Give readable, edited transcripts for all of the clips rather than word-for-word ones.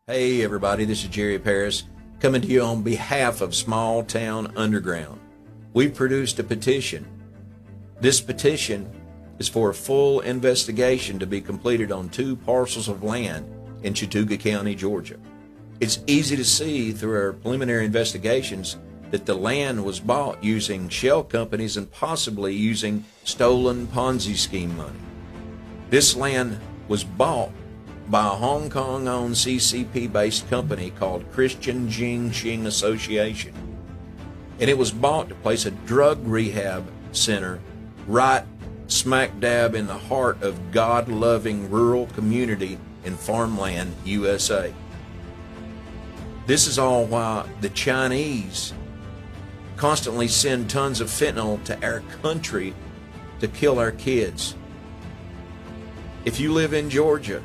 Hey everybody, this is Jerry Paris coming to you on behalf of Small Town Underground. We've produced a petition. This petition is for a full investigation to be completed on 2 parcels of land in Chattooga County, Georgia. It's easy to see through our preliminary investigations that the land was bought using shell companies and possibly using stolen Ponzi scheme money. This land was bought by a Hong Kong-owned CCP-based company called Christian Jing Association. And it was bought to place a drug rehab center right smack dab in the heart of God-loving rural community in farmland, USA. This is all while the Chinese constantly send tons of fentanyl to our country to kill our kids. If you live in Georgia,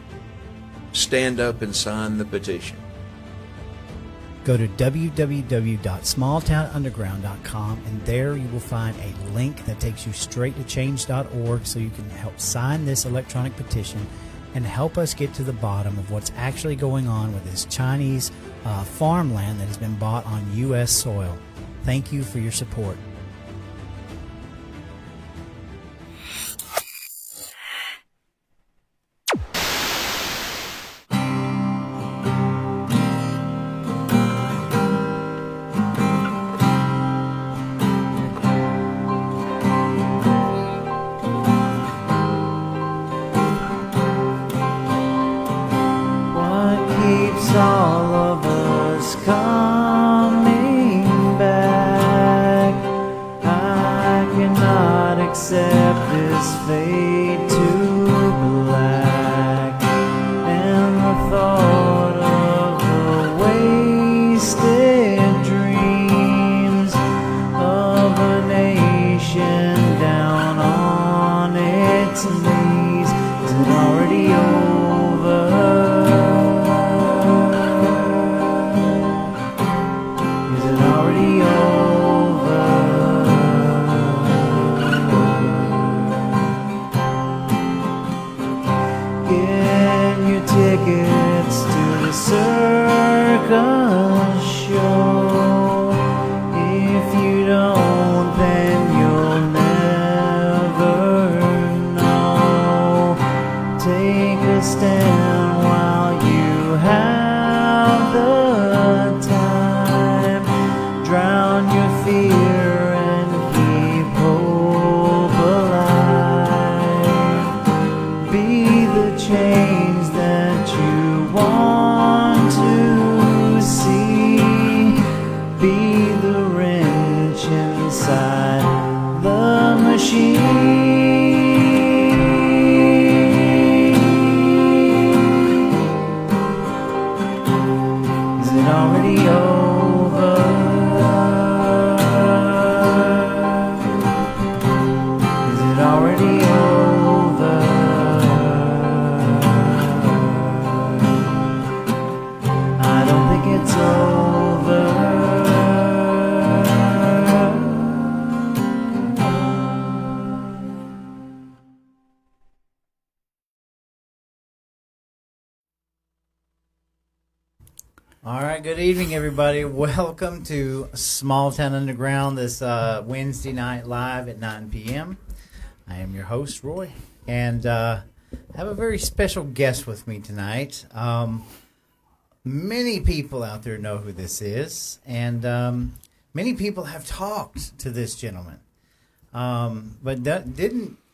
stand up and sign the petition. Go to www.smalltownunderground.com, and there you will find a link that takes you straight to change.org so you can help sign this electronic petition and help us get to the bottom of what's actually going on with this Chinese farmland that has been bought on U.S. soil. Thank you for your support. All of us coming back. I cannot accept this fade to black, and the thought of the wasted dreams of a nation down on its knees. Is it already over? Tickets to the circus show. If you don't, then you'll never know. Take a stand while you have the time. Drown your fear and keep hope alive. Be the change that you want to see. Be the wrench inside the machine. Is it already over? Is it already over? It's over. All right, good evening, everybody. Welcome to Small Town Underground this Wednesday night live at 9 p.m. I am your host, Roy, and I have a very special guest with me tonight. Many people out there know who this is, and many people have talked to this gentleman, but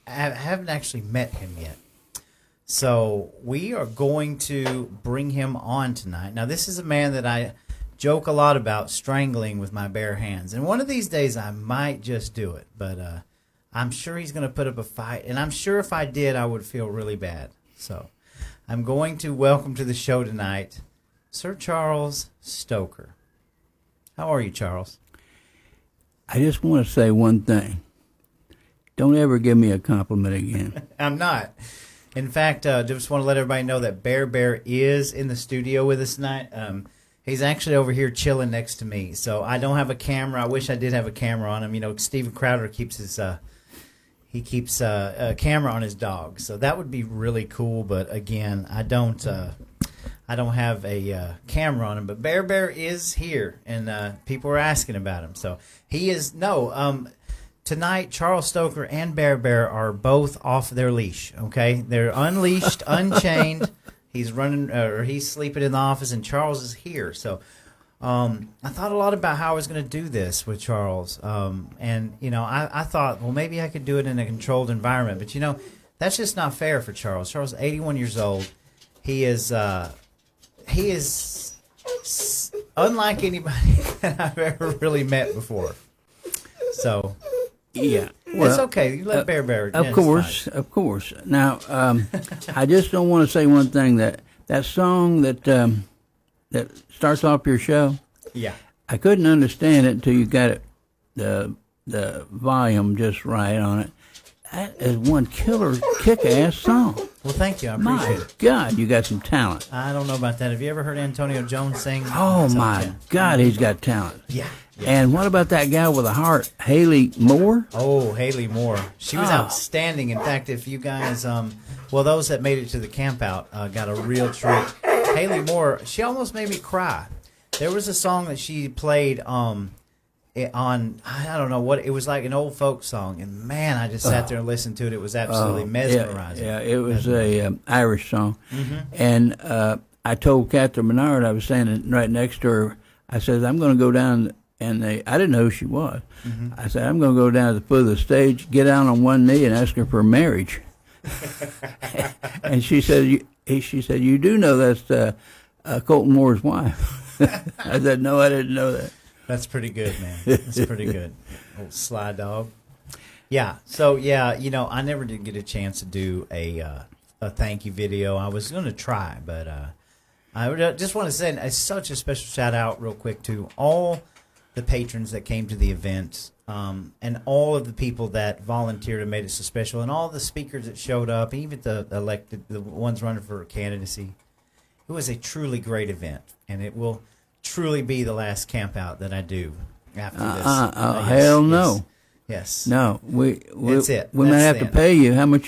haven't actually met him yet. So we are going to bring him on tonight. Now, this is a man that I joke a lot about strangling with my bare hands, and one of these days I might just do it, but I'm sure he's going to put up a fight, and I'm sure if I did, I would feel really bad. So I'm going to welcome to the show tonight Sir Charles Stoker. How are you, Charles? I just want to say one thing. Don't ever give me a compliment again. I'm not. In fact, just want to let everybody know that Bear is in the studio with us tonight. He's actually over here chilling next to me. So I don't have a camera. I wish I did have a camera on him. You know, Steven Crowder keeps his he keeps a camera on his dog. So that would be really cool. But again, I don't I don't have a camera on him, but Bear Bear is here, and people are asking about him. So he is tonight. Charles Stoker and Bear Bear are both off their leash. Okay, they're unleashed, unchained. He's running, or he's sleeping in the office, and Charles is here. So I thought a lot about how I was going to do this with Charles, and I thought, well, maybe I could do it in a controlled environment, but that's just not fair for Charles. Charles is 81 years old. He is unlike anybody that I've ever really met before. So yeah, well, it's okay. You let Bear Bear. Of course. Now, I just don't want to say one thing that song that starts off your show. Yeah, I couldn't understand it until you got it the volume just right on it. That is one killer, kick-ass song. Well, thank you. I appreciate My it. God, you got some talent. I don't know about that. Have you ever heard Antonio Jones sing? Oh, my God, he's got talent. Yeah. And what about that gal with a heart, Haley Moore? Oh, Haley Moore. She was outstanding. In fact, if you guys, those that made it to the camp out got a real treat. Haley Moore, she almost made me cry. There was a song that she played on, I don't know what, it was like an old folk song. And man, I just sat there and listened to it. It was absolutely mesmerizing. Yeah, it was a Irish song. Mm-hmm. And I told Catherine Menard, I was standing right next to her, I said, I'm going to go down, and I didn't know who she was. Mm-hmm. I said, I'm going to go down to the foot of the stage, get down on one knee, and ask her for marriage. And she said, you do know that's Colton Moore's wife. I said, no, I didn't know that. That's pretty good, man. That's pretty good. Old sly dog. Yeah. So I never did get a chance to do a thank you video. I was going to try, but I just want to send such a special shout out real quick to all the patrons that came to the event, and all of the people that volunteered and made it so special, and all the speakers that showed up, and even the ones running for candidacy. It was a truly great event, and it will truly be the last camp out that I do after this. Hell no. Yes. No, That's it. We might have to pay you. How much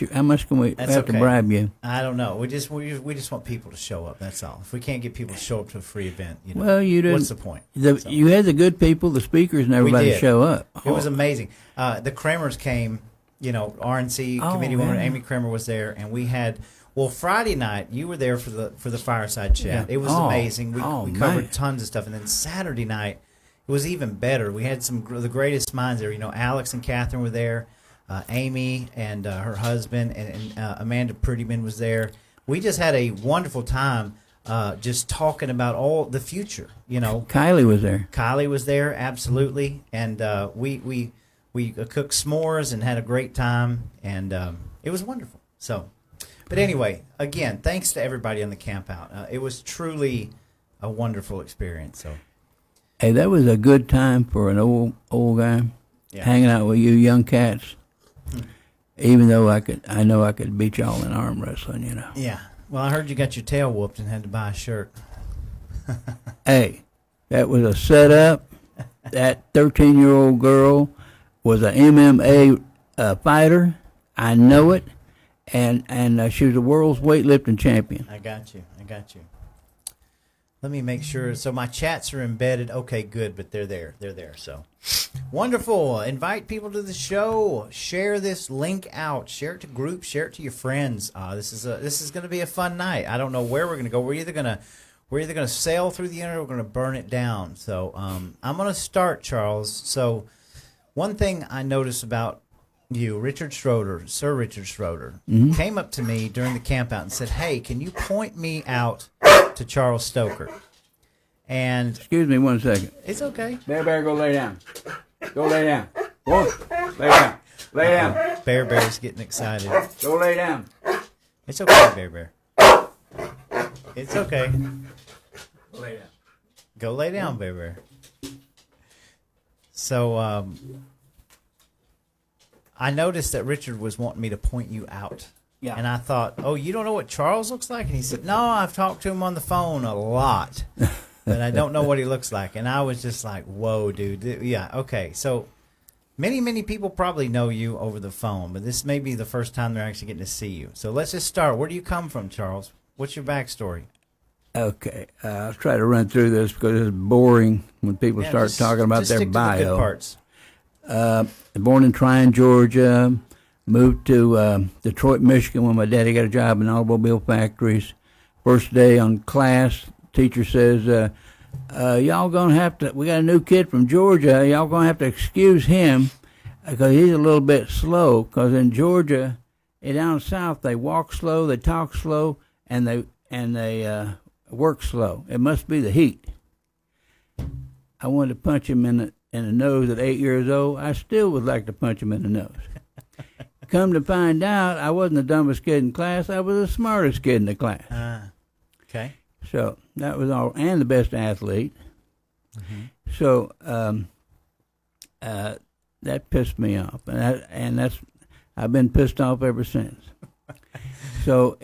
can we have to bribe you? I don't know. We just want people to show up. That's all. If we can't get people to show up to a free event, well, you didn't. What's the point? You had the good people, the speakers, and everybody show up. It was amazing. The Kramers came. RNC committee woman Amy Kramer was there, and we had. Well, Friday night you were there for the fireside chat. Yeah. It was amazing. We covered tons of stuff, and then Saturday night. It was even better. We had the greatest minds there. Alex and Catherine were there, Amy and her husband, and Amanda Prettyman was there. We just had a wonderful time just talking about all the future. Kylie was there. Kylie was there, absolutely, and we cooked s'mores and had a great time, and it was wonderful. So, but anyway, again, thanks to everybody on the camp out. It was truly a wonderful experience. So. Hey, that was a good time for an old guy hanging out with you young cats. Even though I know I could beat y'all in arm wrestling, Yeah. Well, I heard you got your tail whooped and had to buy a shirt. Hey, that was a setup. That 13-year-old girl was a MMA fighter. I know it, and she was the world's weightlifting champion. I got you. Let me make sure. So my chats are embedded. Okay, good, but they're there. So wonderful. Invite people to the show. Share this link out. Share it to groups. Share it to your friends. This is going to be a fun night. I don't know where we're going to go. We're either going to sail through the internet or we're going to burn it down. So I'm going to start, Charles. So one thing I noticed about you, Sir Richard Schroeder, came up to me during the camp out and said, "Hey, can you point me out to Charles Stoker?" And excuse me 1 second. It's okay. Bear, go lay down. Go lay down. Whoa. Lay down. Lay down. Bear's getting excited. Go lay down. It's okay, Bear. It's okay. Lay down. Go lay down, Bear. So I noticed that Richard was wanting me to point you out. Yeah. And I thought, oh, you don't know what Charles looks like? And he said, no, I've talked to him on the phone a lot, but I don't know what he looks like. And I was just like, whoa, dude. Yeah, okay. So many people probably know you over the phone, but this may be the first time they're actually getting to see you. So let's just start. Where do you come from, Charles? What's your backstory? Okay, I'll try to run through this because it's boring when people start talking about just their stick to the good bio. parts. Born in Tryon, Georgia. Moved to Detroit, Michigan when my daddy got a job in automobile factories. First day on class, teacher says, y'all gonna have to, we got a new kid from Georgia, y'all gonna have to excuse him because he's a little bit slow, because in Georgia, down south, they walk slow, they talk slow, and they work slow. It must be the heat. I wanted to punch him in the nose at 8 years old. I still would like to punch him in the nose. Come to find out, I wasn't the dumbest kid in class. I was the smartest kid in the class. Okay. So that was all, and the best athlete. Mm-hmm. So that pissed me off, and that's I've been pissed off ever since. So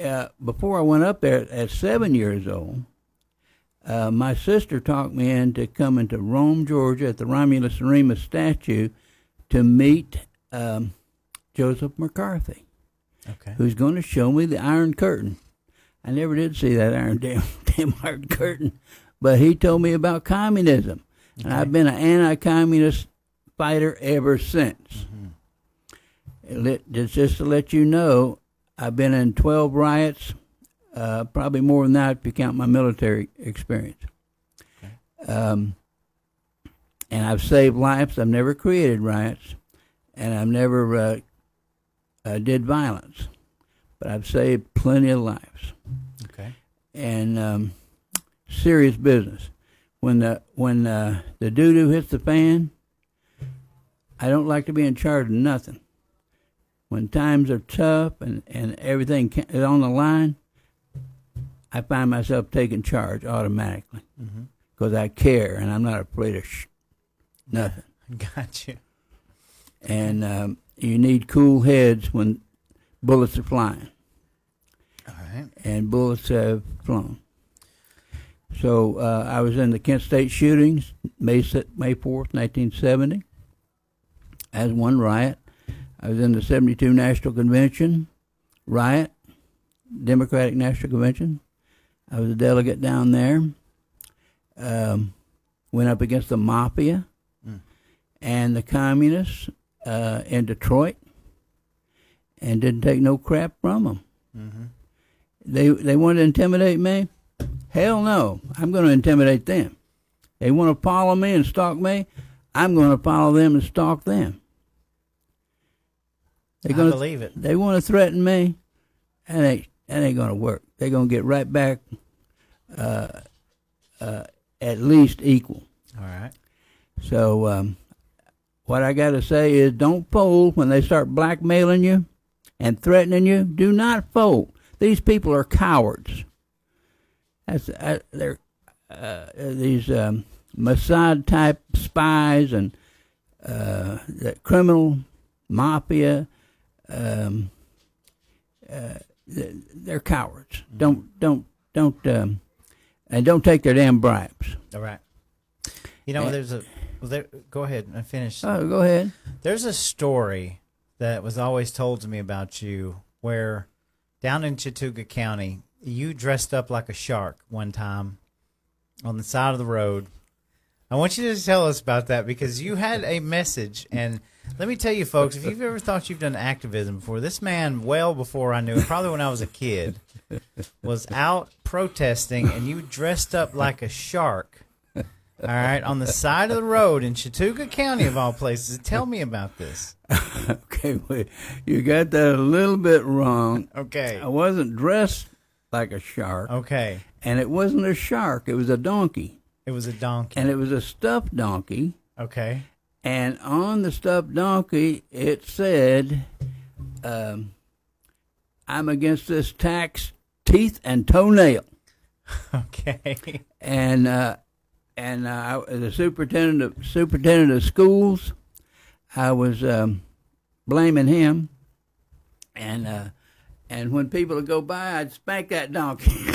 before I went up there at 7 years old, my sister talked me into coming to Rome, Georgia, at the Romulus and Remus statue to meet Joseph McCarthy, who's going to show me the Iron Curtain. I never did see that damn Iron Curtain, but he told me about communism, and I've been an anti-communist fighter ever since. Just to let you know, I've been in 12 riots, probably more than that if you count my military experience. And I've saved lives. I've never created riots, and I've never did violence, but I've saved plenty of lives. Okay. And serious business. When the doo-doo hits the fan, I don't like to be in charge of nothing. When times are tough and everything is on the line, I find myself taking charge automatically because I care and I'm not afraid of nothing. Got you. And you need cool heads when bullets are flying. All right. And bullets have flown. So I was in the Kent State shootings, May 4th, 1970, as one riot. I was in the 72 National Convention riot, Democratic National Convention. I was a delegate down there. Went up against the mafia and the communists in Detroit, and didn't take no crap from them. They wanted to intimidate me? Hell no. I'm going to intimidate them. They want to follow me and stalk me? I'm going to follow them and stalk them. I believe it. They want to threaten me, and that ain't going to work. They're going to get right back at least equal. All right. So what I got to say is don't fold when they start blackmailing you and threatening you. Do not fold. These people are cowards. They're these Mossad-type spies and the criminal mafia. They're cowards. Don't and don't take their damn bribes. All right. You know, go ahead and finish. Oh, go ahead. There's a story that was always told to me about you where down in Chattooga County, you dressed up like a shark one time on the side of the road. I want you to tell us about that because you had a message. And let me tell you, folks, if you've ever thought you've done activism before, this man, well before I knew him, probably when I was a kid, was out protesting, and you dressed up like a shark, all right, on the side of the road in Chattooga County, of all places. Tell me about this. Okay, wait. You got that a little bit wrong. Okay. I wasn't dressed like a shark. Okay. And it wasn't a shark. It was a donkey. It was a donkey. And it was a stuffed donkey. Okay. And on the stuffed donkey, it said, I'm against this tax, teeth, and toenail. Okay. And the superintendent of schools, I was blaming him. And when people would go by, I'd spank that donkey.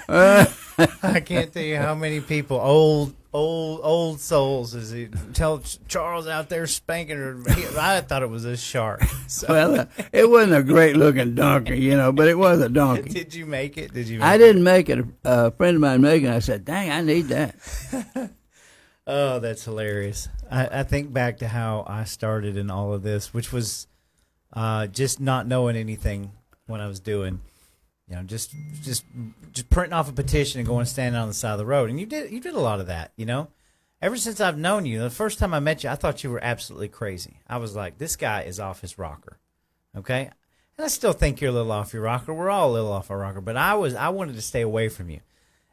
I can't tell you how many people, old souls, as he tell Charles out there spanking her. I thought it was a shark. So, Well, it wasn't a great looking donkey, but it was a donkey. did you make it? I didn't make it. A friend of mine made it. I said, "Dang, I need that." Oh, that's hilarious. I think back to how I started in all of this, which was just not knowing anything when I was doing, just printing off a petition and going and standing on the side of the road. And you did a lot of that, Ever since I've known you, the first time I met you, I thought you were absolutely crazy. I was like, this guy is off his rocker, okay? And I still think you're a little off your rocker. We're all a little off our rocker, but I wanted to stay away from you.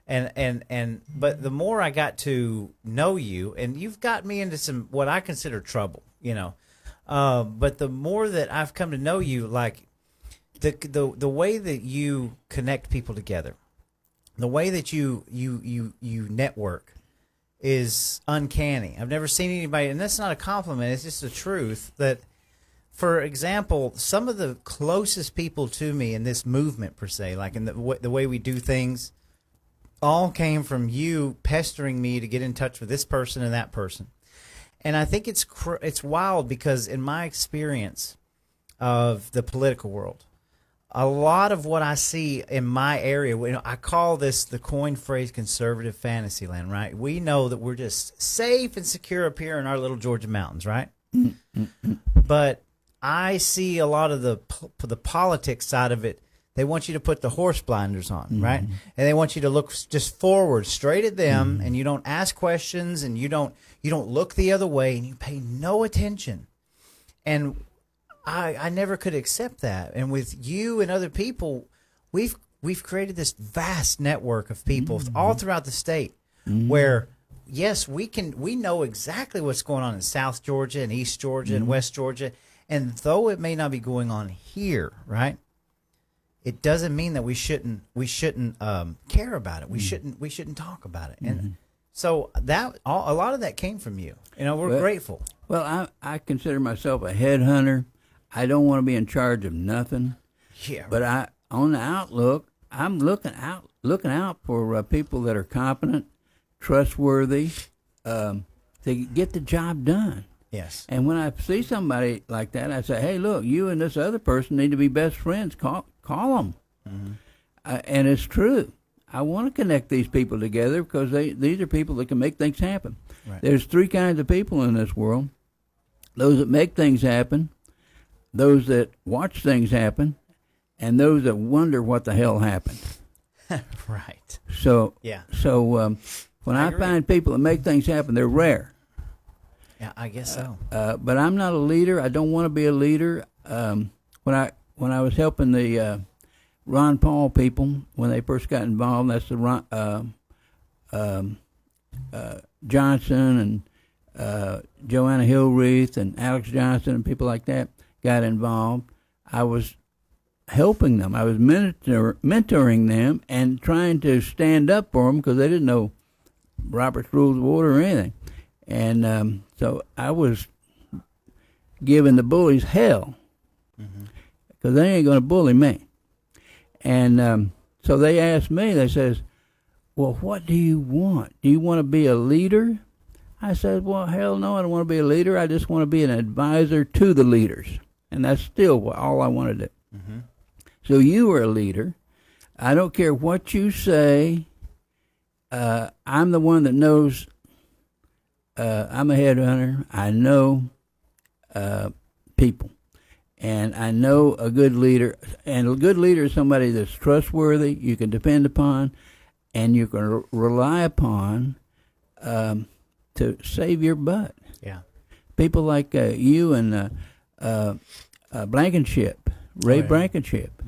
But the more I got to know you, and you've got me into some what I consider trouble, but the more that I've come to know you, like the way that you connect people together, the way that you network is uncanny. I've never seen anybody, and that's not a compliment, it's just the truth, that, for example, some of the closest people to me in this movement, per se, like in the way we do things, all came from you pestering me to get in touch with this person and that person. And I think it's wild because in my experience of the political world, a lot of what I see in my area, I call this the coined phrase conservative fantasy land, right? We know that we're just safe and secure up here in our little Georgia mountains, right? But I see a lot of the politics side of it. They want you to put the horse blinders on, right? And they want you to look just forward, straight at them, and you don't ask questions, and you don't look the other way, and you pay no attention. And I never could accept that. And with you and other people, we've created this vast network of people all throughout the state where, yes, we know exactly what's going on in South Georgia and East Georgia and West Georgia. And though it may not be going on here, right, it doesn't mean that we shouldn't care about it. We shouldn't talk about it. And so that a lot of that came from you. We're grateful. Well, I consider myself a headhunter. I don't want to be in charge of nothing. Yeah. But on the outlook, I'm looking out for people that are competent, trustworthy, to get the job done. Yes. And when I see somebody like that, I say, "Hey, look, you and this other person need to be best friends. Call them." And it's true. I want to connect these people together because these are people that can make things happen. Right. There's three kinds of people in this world: those that make things happen, those that watch things happen, and those that wonder what the hell happened. Right. So yeah. So when I find people that make things happen, they're rare. Yeah, I guess so. But I'm not a leader. I don't want to be a leader. When I was helping the Ron Paul people when they first got involved, that's the Johnson and Joanna Hillreath and Alex Johnson and people like that got involved. I was helping them. I was mentoring them and trying to stand up for them because they didn't know Robert's Rules of Order or anything. And so I was giving the bullies hell because they ain't going to bully me. And so they asked me, they says, "Well, what do you want? Do you want to be a leader?" I said, "Well, hell no, I don't want to be a leader. I just want to be an advisor to the leaders." And that's still all I want to do. So you are a leader. I don't care what you say. I'm the one that knows. I'm a headhunter. I know people. And I know a good leader. And a good leader is somebody that's trustworthy, you can depend upon, and you can rely upon to save your butt. Yeah. People like you and Blankenship, Ray Blankenship,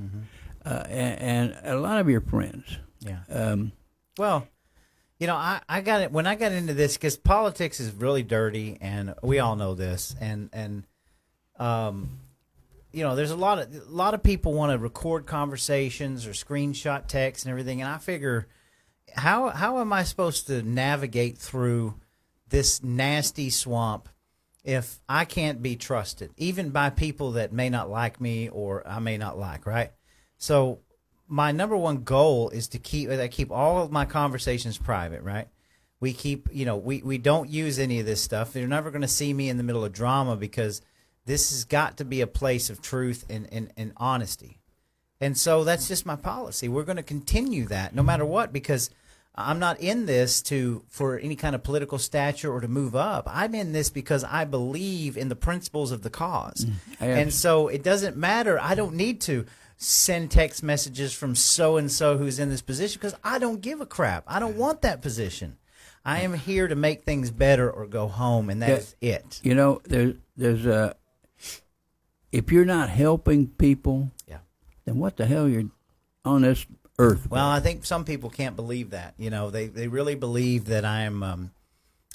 and a lot of your friends. Yeah. Well, I got it when I got into this because politics is really dirty, and we all know this. And there's a lot of people want to record conversations or screenshot text and everything. And I figure, how am I supposed to navigate through this nasty swamp if I can't be trusted, even by people that may not like me or I may not like, right? So my number one goal is to keep all of my conversations private, right? We keep, we don't use any of this stuff. You're never going to see me in the middle of drama because this has got to be a place of truth and honesty. And so that's just my policy. We're going to continue that no matter what, because I'm not in this for any kind of political stature or to move up. I'm in this because I believe in the principles of the cause. And so it doesn't matter. I don't need to send text messages from so-and-so who's in this position because I don't give a crap. I don't want that position. I am here to make things better or go home, and that's it. There's a if you're not helping people, then what the hell you're on this earth? Well, I think some people can't believe that. They really believe that I'm.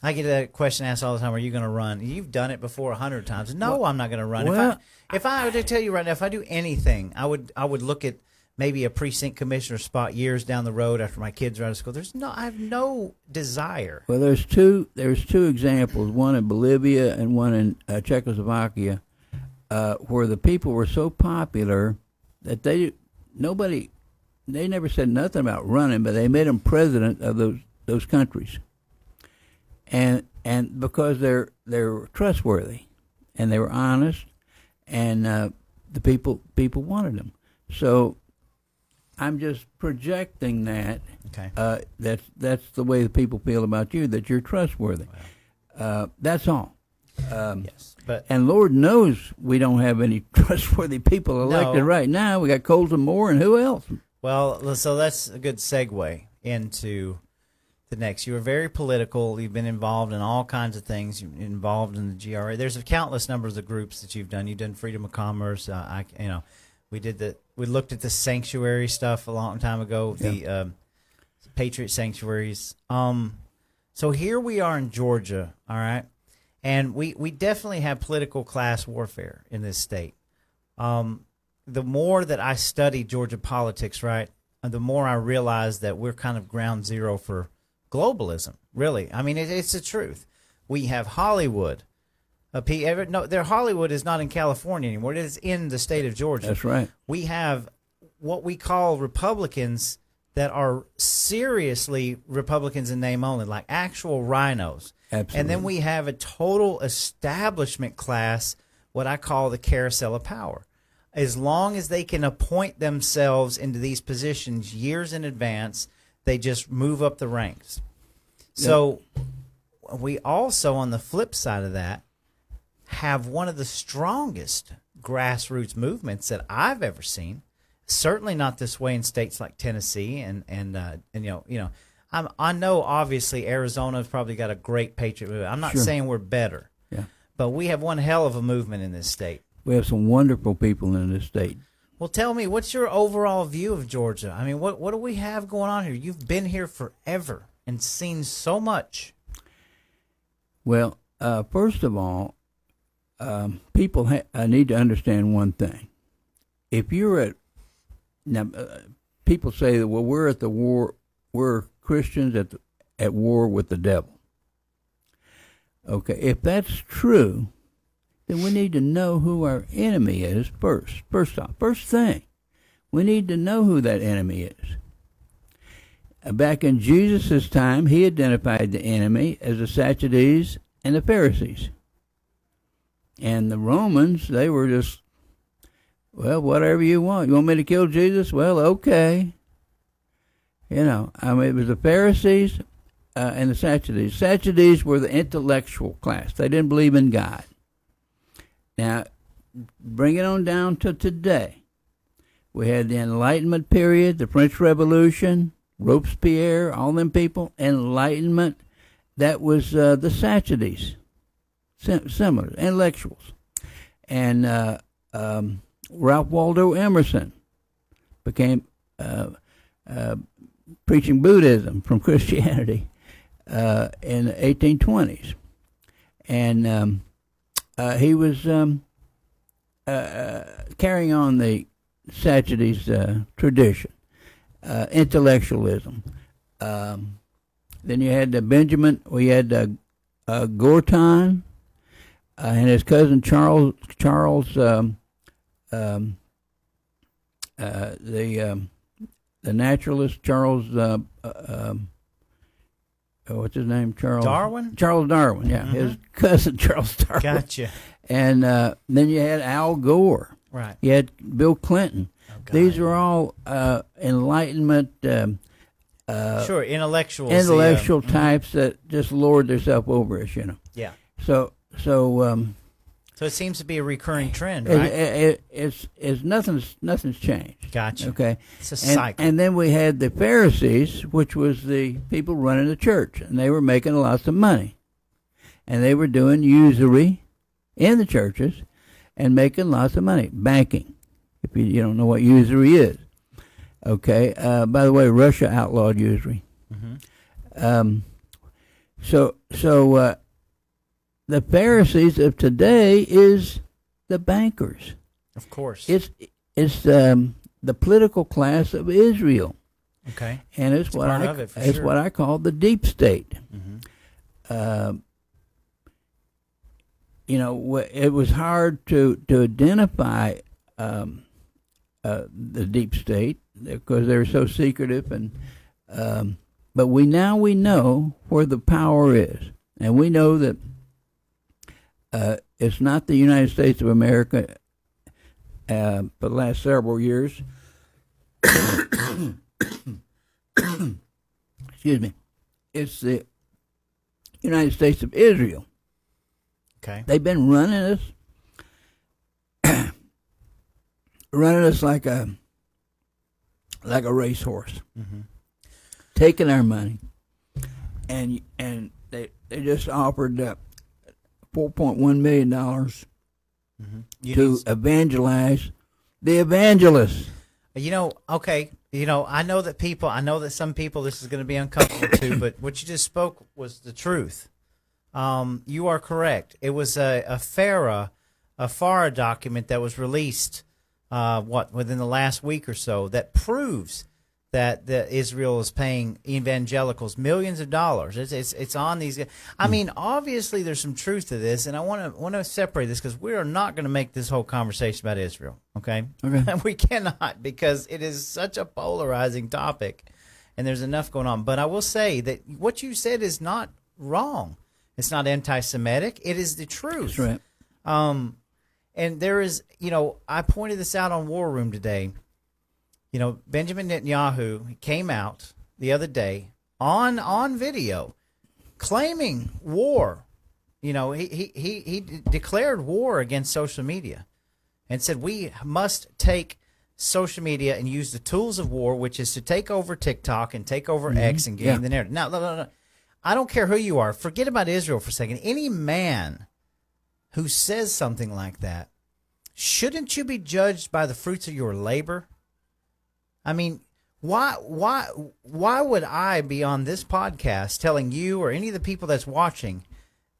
I get that question asked all the time: are you going to run? You've done it before 100 times. No, I'm not going to run. Well, if I were to tell you right now, if I do anything, I would look at maybe a precinct commissioner spot years down the road after my kids are out of school. I have no desire. Well, there's two examples, one in Bolivia and one in Czechoslovakia, where the people were so popular that they never said nothing about running, but they made them president of those countries, and because they're trustworthy, and they were honest, and the people wanted them. So I'm just projecting that. Okay. That's the way the people feel about you, that you're trustworthy. Wow. That's all. Yes, and Lord knows we don't have any trustworthy people elected right now. We got Colton Moore and who else? Well, so that's a good segue into the next. You were very political. You've been involved in all kinds of things. You're involved in the GRA. There's a countless numbers of groups that you've done. You've done Freedom of Commerce. We looked at the sanctuary stuff a long time ago. The Patriot sanctuaries. So here we are in Georgia. All right. And we definitely have political class warfare in this state. The more that I study Georgia politics, right, the more I realize that we're kind of ground zero for globalism, really. I mean, it's the truth. We have Hollywood. Their Hollywood is not in California anymore. It is in the state of Georgia. That's right. We have what we call Republicans that are seriously Republicans in name only, like actual rhinos. Absolutely. And then we have a total establishment class, what I call the carousel of power. As long as they can appoint themselves into these positions years in advance, they just move up the ranks. So we also, on the flip side of that, have one of the strongest grassroots movements that I've ever seen. Certainly not this way in states like Tennessee and I know obviously Arizona's probably got a great patriot movement. I'm not saying we're better, but we have one hell of a movement in this state. We have some wonderful people in this state. Well, tell me, what's your overall view of Georgia? I mean, what do we have going on here? You've been here forever and seen so much. Well, first of all, people need to understand one thing. If you're people say that, well, we're at the war. We're Christians at war with the devil. Okay, if that's true, then we need to know who our enemy is first. First thing, we need to know who that enemy is. Back in Jesus' time, he identified the enemy as the Sadducees and the Pharisees. And the Romans, they were just, well, whatever you want. You want me to kill Jesus? Well, okay. It was the Pharisees and the Sadducees. Sadducees were the intellectual class. They didn't believe in God. Now, bring it on down to today. We had the Enlightenment period, the French Revolution, Robespierre, all them people. Enlightenment, that was the Sadducees, similar, intellectuals. And Ralph Waldo Emerson became preaching Buddhism from Christianity in the 1820s. And he was carrying on the Sadducees tradition, intellectualism. Then you had we had Gorton and his cousin Charles the naturalist Charles, what's his name? Darwin? Charles Darwin, yeah. His cousin, Charles Darwin. Gotcha. And then you had Al Gore. Right. You had Bill Clinton. God. These are all Enlightenment, Sure, intellectuals. intellectual types that just lord themselves over us, you know. Yeah. So So it seems to be a recurring trend, right? it's nothing's changed. Gotcha. Okay. It's a cycle. And then we had the Pharisees, which was the people running the church, and they were making lots of money, and they were doing usury in the churches and making lots of money, banking. If you don't know what usury is, okay. By the way, Russia outlawed usury. So the Pharisees of today is the bankers. Of course. It's the political class of Israel, okay. and it's what part I of it, for it's sure. what I call the deep state. It was hard to identify the deep state because they're so secretive, and but we know where the power is, and we know that it's not the United States of America. For the last several years, excuse me, it's the United States of Israel. Okay. They've been running us like a racehorse, taking our money, and they just offered $4.1 million to evangelize the evangelists. Okay. I know that some people, this is going to be uncomfortable too, but what you just spoke was the truth. You are correct. It was a FARA document that was released, within the last week or so, that proves that Israel is paying evangelicals millions of dollars. It's on these. I mean, obviously there's some truth to this, and I want to separate this because we are not going to make this whole conversation about Israel. Okay. We cannot, because it is such a polarizing topic, and there's enough going on. But I will say that what you said is not wrong. It's not anti-Semitic. It is the truth. That's right. And there is, I pointed this out on War Room today. Benjamin Netanyahu came out the other day on video claiming war. He declared war against social media and said we must take social media and use the tools of war, which is to take over TikTok and take over X and gain the narrative. Now, no. I don't care who you are. Forget about Israel for a second. Any man who says something like that, shouldn't you be judged by the fruits of your labor? I mean, why would I be on this podcast telling you or any of the people that's watching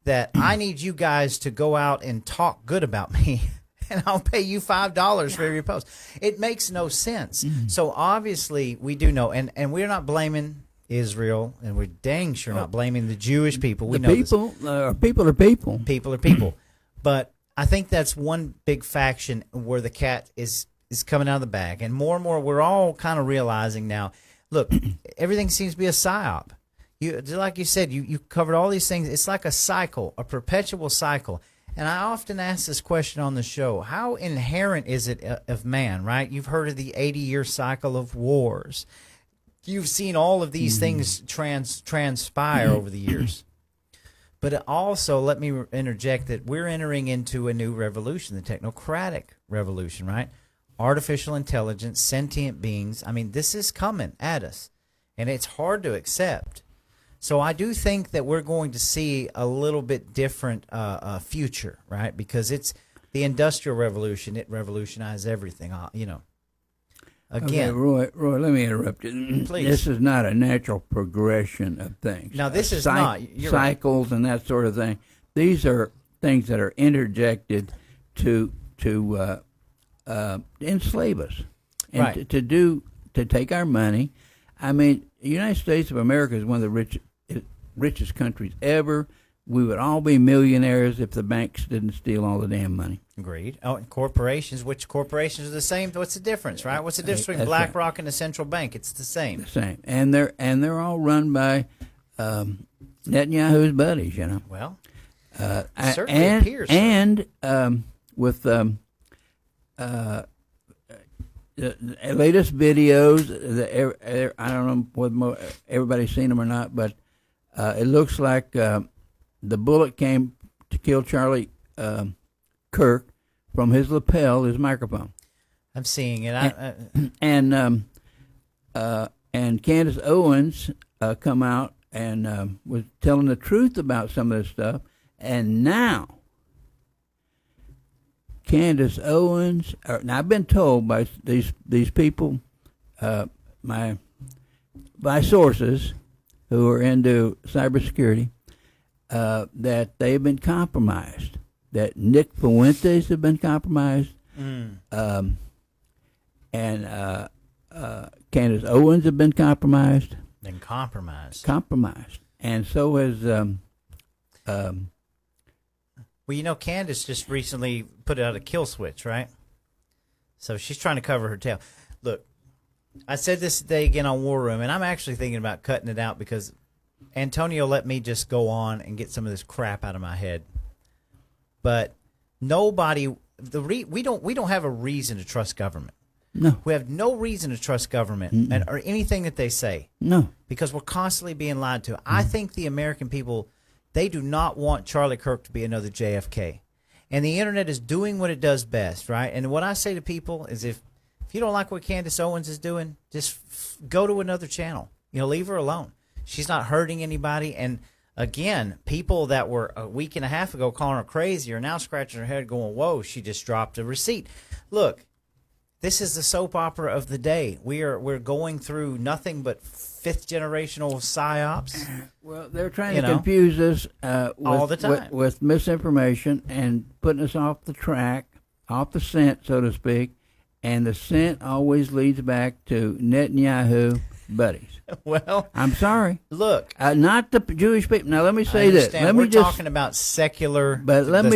that I need you guys to go out and talk good about me and I'll pay you $5 for every post? It makes no sense. So obviously we do know, and we're not blaming Israel, and we're dang sure not blaming the Jewish people. We know people are people. People are people. But I think that's one big faction where the cat is coming out of the bag. And more we're all kind of realizing now, look, everything seems to be a psyop. Like you said, you covered all these things. It's like a cycle, a perpetual cycle. And I often ask this question on the show, how inherent is it of man, right? You've heard of the 80-year cycle of wars. You've seen all of these things transpire over the years. But also, let me interject that we're entering into a new revolution, the technocratic revolution, right? Artificial intelligence, sentient beings. I mean, this is coming at us, and it's hard to accept. So I do think that we're going to see a little bit different future, right? Because it's the Industrial Revolution. It revolutionized everything, Again, okay, Roy, let me interrupt you. Please. This is not a natural progression of things. No, this is not. You're right. Cycles and that sort of thing. These are things that are interjected to enslave us and Right. to take our money. I mean, the United States of America is one of the richest countries ever. we would all be millionaires if the banks didn't steal all the damn money. Agreed. Oh, and corporations, which corporations are the same? What's the difference, right? What's the difference between BlackRock and the central bank? It's the same. The same, and they're all run by Netanyahu's buddies, you know. Well, it certainly appears so. And with the latest videos, I don't know whether everybody's seen them or not, but it looks like the bullet came to kill Charlie Kirk from his lapel, his microphone. I'm seeing it. And Candace Owens come out and was telling the truth about some of this stuff. And now, Candace Owens, now I've been told by these people, by sources who are into cybersecurity, that they've been compromised. That Nick Fuentes have been compromised, and Candace Owens have been compromised. Been compromised. And so has. Well, you know, Candace just recently put out a kill switch, right? So she's trying to cover her tail. Look, I said this today again on War Room, and I'm actually thinking about cutting it out because Antonio let me just go on and get some of this crap out of my head. But nobody, we don't have a reason to trust government. No. We have no reason to trust government and or anything that they say. No. Because we're constantly being lied to. I think the American people, they do not want Charlie Kirk to be another JFK. And the internet is doing what it does best, right? And what I say to people is if you don't like what Candace Owens is doing, just go to another channel. You know, leave her alone. She's not hurting anybody. And again, people that were a week and a half ago calling her crazy are now scratching their head going, whoa, she just dropped a receipt. Look, this is the soap opera of the day. We're going through nothing but fifth generational psyops. Well, they're trying to confuse us all the time with misinformation and putting us off the track, off the scent, so to speak. And the scent always leads back to Netanyahu buddies. Well, I'm sorry. Look, not the Jewish people. Now, let me say this. We're talking about secular,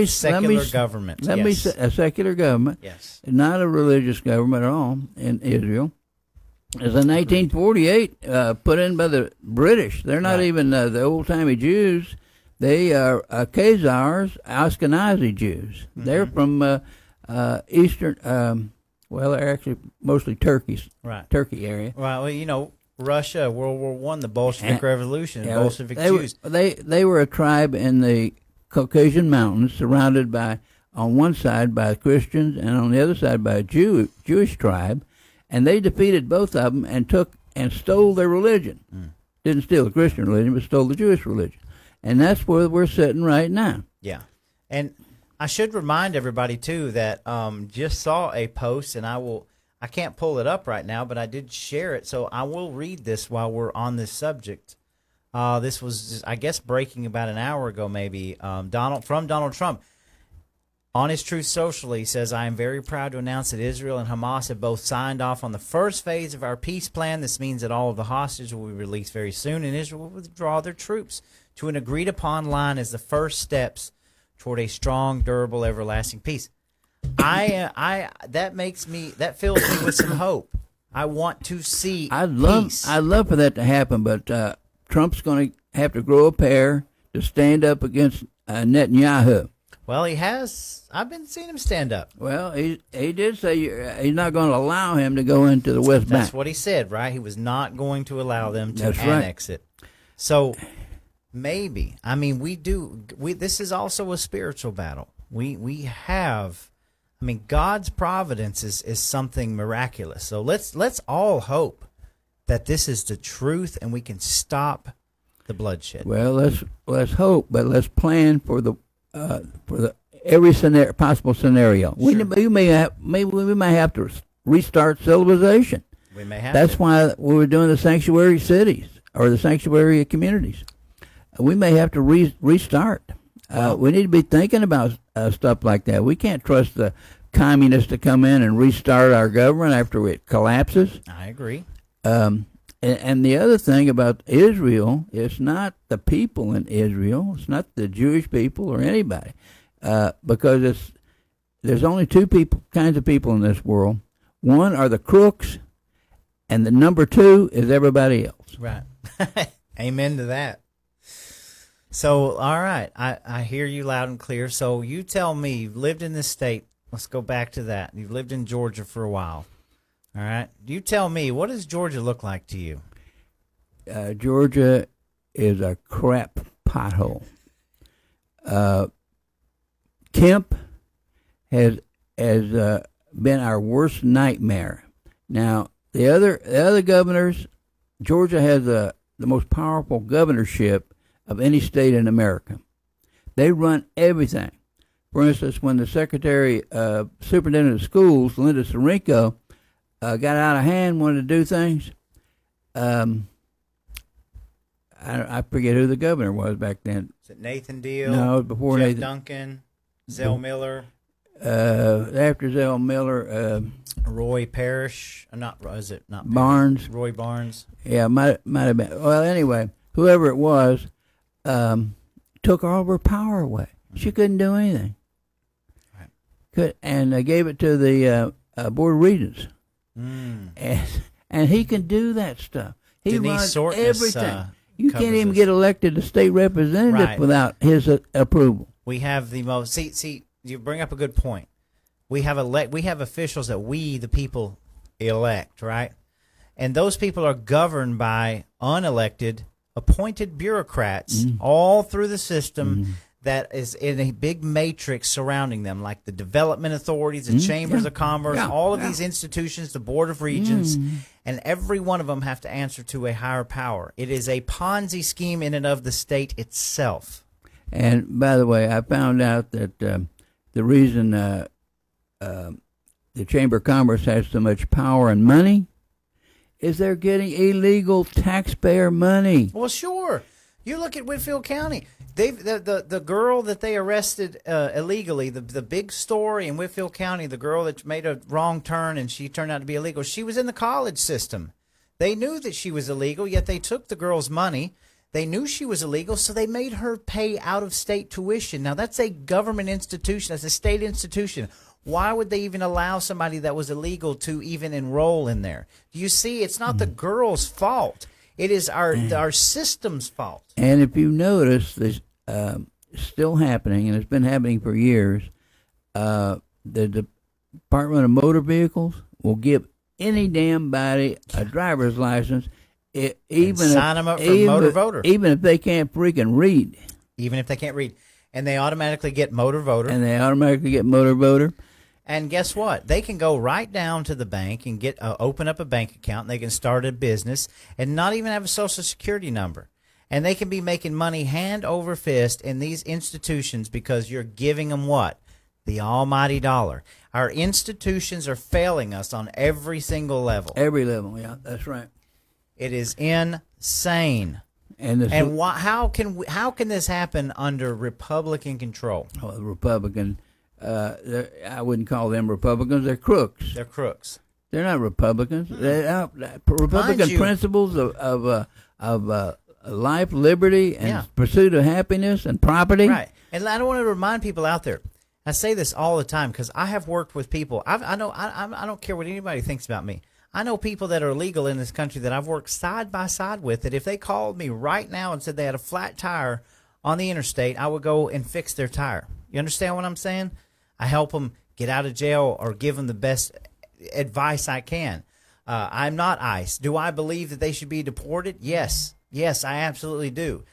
secular government. Let me say a secular government. Yes, not a religious government at all in Israel. It's in 1848 put in by the British. They're not even the old timey Jews. They are Khazars, Ashkenazi Jews. Mm-hmm. They're from Eastern. Well, they're actually mostly Turkey area. Right. Well, you know, Russia, World War I, the Bolshevik Revolution, Bolshevik Jews. They were a tribe in the Caucasian Mountains, surrounded by, on one side by Christians and on the other side by a Jewish tribe, and they defeated both of them and took and stole their religion. Didn't steal the Christian religion, but stole the Jewish religion, and that's where we're sitting right now. Yeah, and I should remind everybody too that just saw a post, and I can't pull it up right now, but I did share it, so I will read this while we're on this subject. This was, I guess, breaking about an hour ago, maybe. Donald Trump. On his Truth Social, he says, I am very proud to announce that Israel and Hamas have both signed off on the first phase of our peace plan. This means that all of the hostages will be released very soon, and Israel will withdraw their troops to an agreed-upon line as the first steps toward a strong, durable, everlasting peace. That fills me with some hope. I want to see peace. I'd love for that to happen, but Trump's going to have to grow a pair to stand up against Netanyahu. Well, he has. I've been seeing him stand up. Well, he did say he's not going to allow him to go into the West Bank. That's what he said, right? He was not going to allow them to annex it. So maybe. I mean, this is also a spiritual battle. We have. I mean, God's providence is something miraculous. So let's all hope that this is the truth and we can stop the bloodshed. Well, let's hope, but let's plan for the every possible scenario. Sure. We may have to restart civilization. We may have. That's why we were doing the sanctuary cities or the sanctuary communities. We may have to restart. We need to be thinking about stuff like that. We can't trust the communists to come in and restart our government after it collapses. I agree. And And the other thing about Israel, it's not the people in Israel. It's not the Jewish people or anybody, because there's only two kinds of people in this world. One are the crooks, and the number two is everybody else. Right. Amen to that. So, all right, I hear you loud and clear. So you tell me, you've lived in this state. Let's go back to that. You've lived in Georgia for a while. All right. You tell me, what does Georgia look like to you? Georgia is a crap pothole. Kemp has been our worst nightmare. Now, the other governors, Georgia has the most powerful governorship of any state in America. They run everything. For instance, when the superintendent of schools, Linda Sirinko, got out of hand, wanted to do things, I forget who the governor was back then. Is it Nathan Deal? No, it was before Jeff Nathan. Duncan, Zell Miller, After Zell Miller, Roy Parrish. Not is it not Barnes. Parrish? Roy Barnes. Yeah, might have been. Well, anyway, whoever it was, took all of her power away. She couldn't do anything. Right. And gave it to the Board of Regents. And he can do that stuff. He runs everything. You can't even get elected a state representative without his approval. We have the most. See, you bring up a good point. We have officials that we, the people, elect, right? And those people are governed by unelected, appointed bureaucrats all through the system. That is in a big matrix surrounding them, like the development authorities, the chambers of commerce, all of these institutions, the Board of Regents, and every one of them have to answer to a higher power. It is a Ponzi scheme in and of the state itself. And by the way, I found out that the reason the Chamber of Commerce has so much power and money is they're getting illegal taxpayer money. Well, sure. You look at Whitfield County. The girl that they arrested illegally, the big story in Whitfield County, the girl that made a wrong turn and she turned out to be illegal, she was in the college system. They knew that she was illegal, yet they took the girl's money. They knew she was illegal, so they made her pay out-of-state tuition. Now, that's a government institution. That's a state institution. Why would they even allow somebody that was illegal to even enroll in there? Do you see? It's not the girl's fault. It is our system's fault. And if you notice, this still happening, and it's been happening for years. The Department of Motor Vehicles will give any damn body a driver's license, sign them up for motor voter, even if they can't freaking read. Even if they can't read, and they automatically get motor voter. And guess what? They can go right down to the bank and get open up a bank account. And they can start a business and not even have a Social Security number. And they can be making money hand over fist in these institutions because you're giving them what? The almighty dollar. Our institutions are failing us on every single level. Every level, yeah, that's right. It is insane. And how can this happen under Republican control? Oh, Republican. I wouldn't call them Republicans. They're crooks. They're crooks. They're not Republicans. They're Republican principles of life, liberty, and pursuit of happiness and property. Right. And I don't want to remind people out there. I say this all the time because I have worked with people. I don't care what anybody thinks about me. I know people that are illegal in this country that I've worked side by side with. That if they called me right now and said they had a flat tire on the interstate, I would go and fix their tire. You understand what I'm saying? I help them get out of jail or give them the best advice I can. I'm not ICE. Do I believe that they should be deported? Yes. Yes, I absolutely do.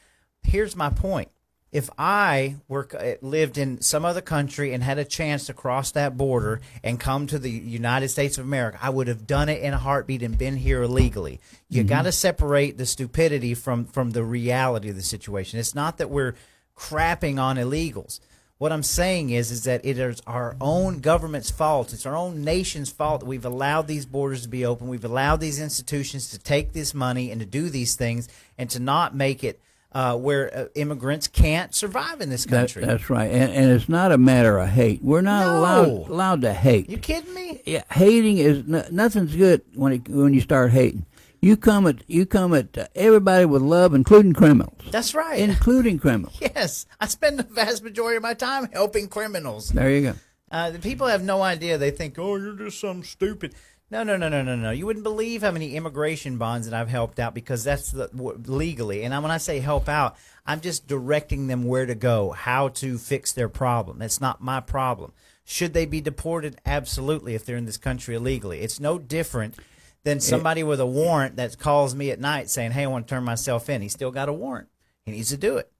Here's my point. If I lived in some other country and had a chance to cross that border and come to the United States of America, I would have done it in a heartbeat and been here illegally. You got to separate the stupidity from the reality of the situation. It's not that we're crapping on illegals. What I'm saying is that it is our own government's fault. It's our own nation's fault that we've allowed these borders to be open. We've allowed these institutions to take this money and to do these things and to not make it where immigrants can't survive in this country. That's right, and it's not a matter of hate. We're not allowed to hate. You kidding me? Yeah, hating is nothing's good when you start hating. You come at everybody with love, including criminals. That's right. Including criminals. Yes, I spend the vast majority of my time helping criminals. There you go. The people have no idea. They think, oh, you're just some stupid. No. You wouldn't believe how many immigration bonds that I've helped out because that's legally. And when I say help out, I'm just directing them where to go, how to fix their problem. It's not my problem. Should they be deported? Absolutely, if they're in this country illegally. It's no different than somebody with a warrant that calls me at night saying, hey, I want to turn myself in. He's still got a warrant. He needs to do it.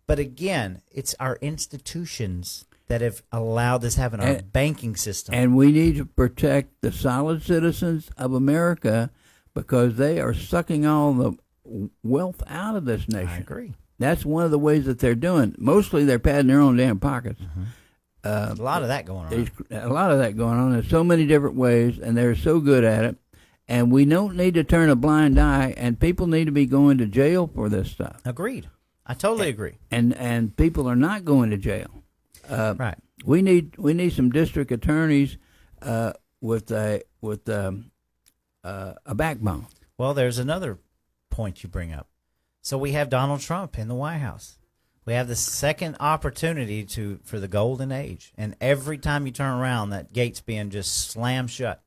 But again, it's our institutions that have allowed this to happen, our banking system. And we need to protect the solid citizens of America because they are sucking all the wealth out of this nation. I agree. That's one of the ways that they're doing. Mostly they're padding their own damn pockets. Mm-hmm. A lot of that going on. A lot of that going on. There's so many different ways, and they're so good at it. And we don't need to turn a blind eye, and people need to be going to jail for this stuff. Agreed. I totally agree. And people are not going to jail. Right. We need some district attorneys with a backbone. Well, there's another point you bring up. So we have Donald Trump in the White House. We have the second opportunity for the golden age, and every time you turn around, that gate's being just slammed shut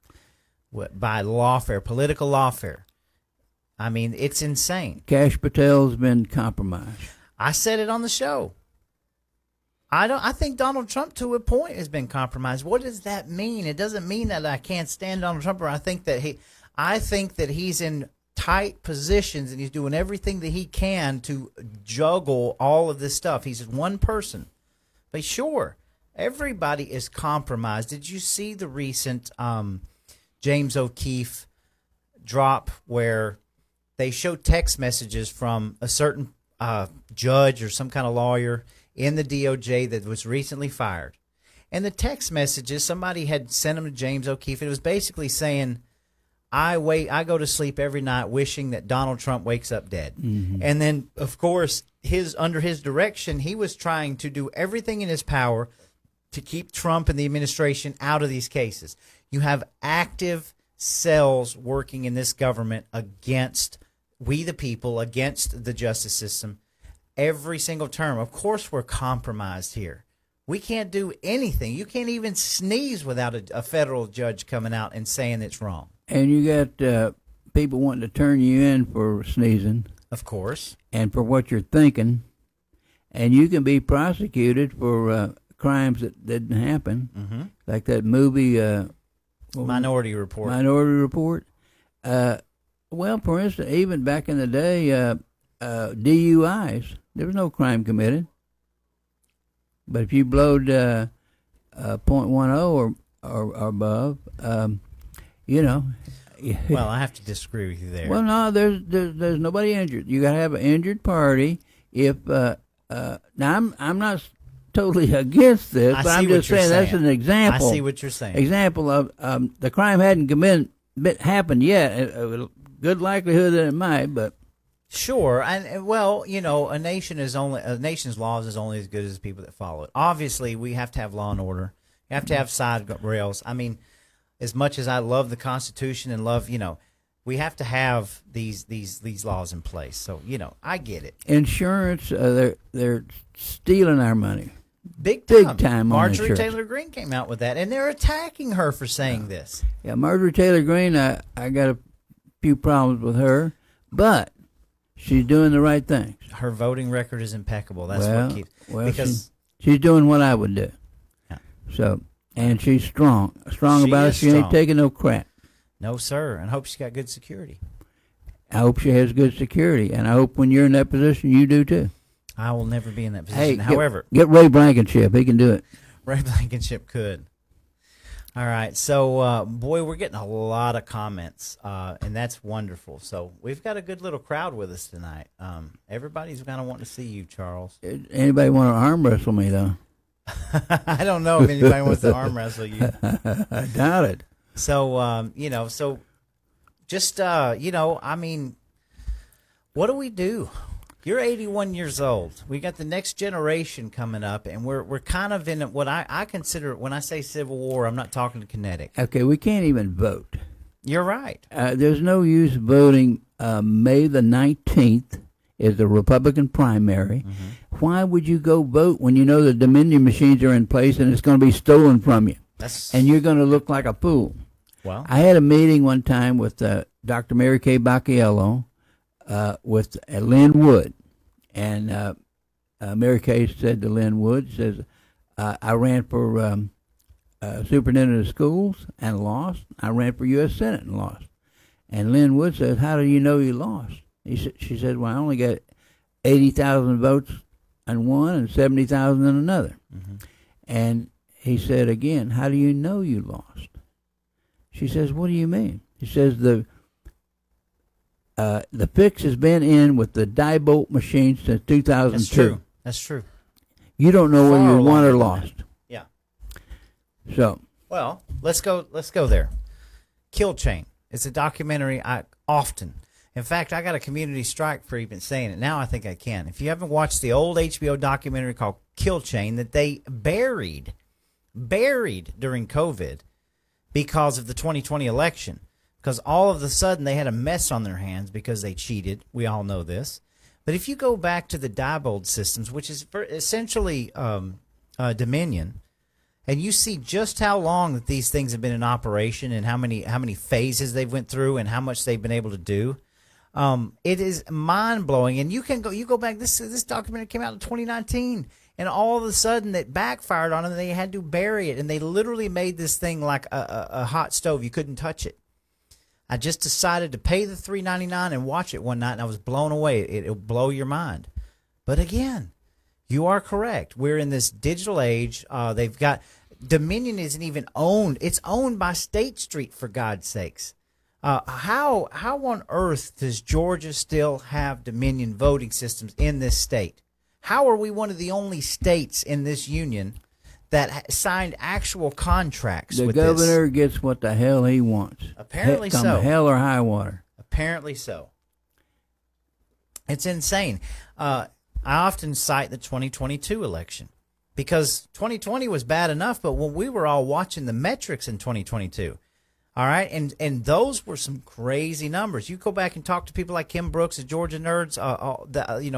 by lawfare, political lawfare. I mean, it's insane. Kash Patel's been compromised. I said it on the show. I think Donald Trump, to a point, has been compromised. What does that mean? It doesn't mean that I can't stand Donald Trump, or I think that he's in tight positions and he's doing everything that he can to juggle all of this stuff. He's one person. But sure, everybody is compromised. Did you see the recent James O'Keefe drop where they show text messages from a certain judge or some kind of lawyer in the DOJ that was recently fired? And the text messages, somebody had sent them to James O'Keefe. It was basically saying, I go to sleep every night wishing that Donald Trump wakes up dead. Mm-hmm. And then, of course, under his direction, he was trying to do everything in his power to keep Trump and the administration out of these cases. You have active cells working in this government against we the people, against the justice system every single term. Of course, we're compromised here. We can't do anything. You can't even sneeze without a federal judge coming out and saying it's wrong. And you got people wanting to turn you in for sneezing. Of course. And for what you're thinking. And you can be prosecuted for crimes that didn't happen. Mm-hmm. Like that movie. Minority Report. Minority Report. Well, for instance, even back in the day, DUIs, there was no crime committed. But if you blowed .10 or above, you know. Well, I have to disagree with you there. Well, no, there's nobody injured. You got to have an injured party. If now, I'm not totally against this, but I'm just saying that's an example. I see what you're saying. Example of the crime hadn't happened yet. Good likelihood that it might, but. Sure, and well, you know, a nation's laws is only as good as the people that follow it. Obviously, we have to have law and order. You have to have side rails. I mean, as much as I love the Constitution and love, you know, we have to have these laws in place. So, you know, I get it. Insurance, they're stealing our money. Big time. Big time. Marjorie Taylor Greene came out with that, and they're attacking her for saying this. Yeah, Marjorie Taylor Greene, I got a few problems with her, but she's doing the right things. Her voting record is impeccable. That's what keeps. Well, because she's doing what I would do. Yeah. So, and she's strong about it. She ain't taking no crap. No, sir. And I hope she's got good security. I hope she has good security, and I hope when you're in that position, you do too. I will never be in that position. Hey, however, get Ray Blankenship. He can do it. Ray Blankenship could. All right, so boy, we're getting a lot of comments, and that's wonderful. So we've got a good little crowd with us tonight. Everybody's kind of wanting to see you, Charles. Anybody want to arm wrestle me though? I don't know if anybody wants to arm wrestle you. I doubt it. So you know, you know, I mean, what do we do? You're 81 years old. We got the next generation coming up, and we're kind of in what I consider, when I say Civil War, I'm not talking to kinetic. Okay, we can't even vote. You're right. There's no use voting. May the 19th is the Republican primary. Mm-hmm. Why would you go vote when you know the Dominion machines are in place and it's going to be stolen from you? And you're going to look like a fool. Well, I had a meeting one time with Dr. Mary Kay Bacchiello with Lynn Wood. And Mary Kay said to Lynn Wood, says, I ran for superintendent of schools and lost. I ran for U.S. Senate and lost. And Lynn Wood says, how do you know you lost? She said, well, I only got 80,000 votes in one and 70,000 in another. Mm-hmm. And he said again, how do you know you lost? She says, what do you mean? He says, the fix has been in with the die-bolt machine since 2002. That's true. That's true. You don't know whether Far you won or longer than lost. that. Yeah. So, well, let's go there. Kill Chain. It's a documentary I often. In fact, I got a community strike for even saying it. Now I think I can. If you haven't watched the old HBO documentary called Kill Chain that they buried during COVID because of the 2020 election, because all of a sudden they had a mess on their hands because they cheated. We all know this. But if you go back to the Diebold systems, which is essentially Dominion, and you see just how long that these things have been in operation and how many phases they've went through and how much they've been able to do, it is mind blowing. And you go back. This documentary came out in 2019, and all of a sudden it backfired on them. They had to bury it, and they literally made this thing like a hot stove. You couldn't touch it. I just decided to pay the $3.99 and watch it one night, and I was blown away. It'll blow your mind. But again, you are correct. We're in this digital age. They've got Dominion isn't even owned. It's owned by State Street, for God's sakes. How on earth does Georgia still have Dominion voting systems in this state? How are we one of the only states in this union that signed actual contracts with this? The governor gets what the hell he wants. Apparently Come so. hell or high water. Apparently so. It's insane. I often cite the 2022 election because 2020 was bad enough, but when we were all watching the metrics in 2022, all right, and those were some crazy numbers. You go back and talk to people like Kim Brooks, the Georgia Nerds,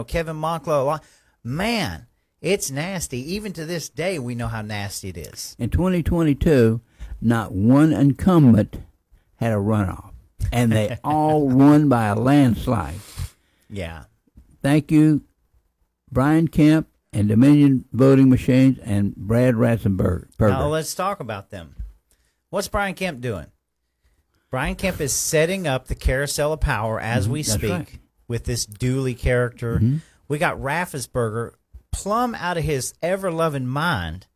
Kevin Moncla, man, it's nasty. Even to this day, we know how nasty it is. In 2022, not one incumbent had a runoff, and they all won by a landslide. Yeah. Thank you, Brian Kemp and Dominion Voting Machines and Brad Ratzenberger. Now let's talk about them. What's Brian Kemp doing? Brian Kemp is setting up the carousel of power as we speak right. with this Dooley character. Mm-hmm. We got Raffensperger plumb out of his ever-loving mind,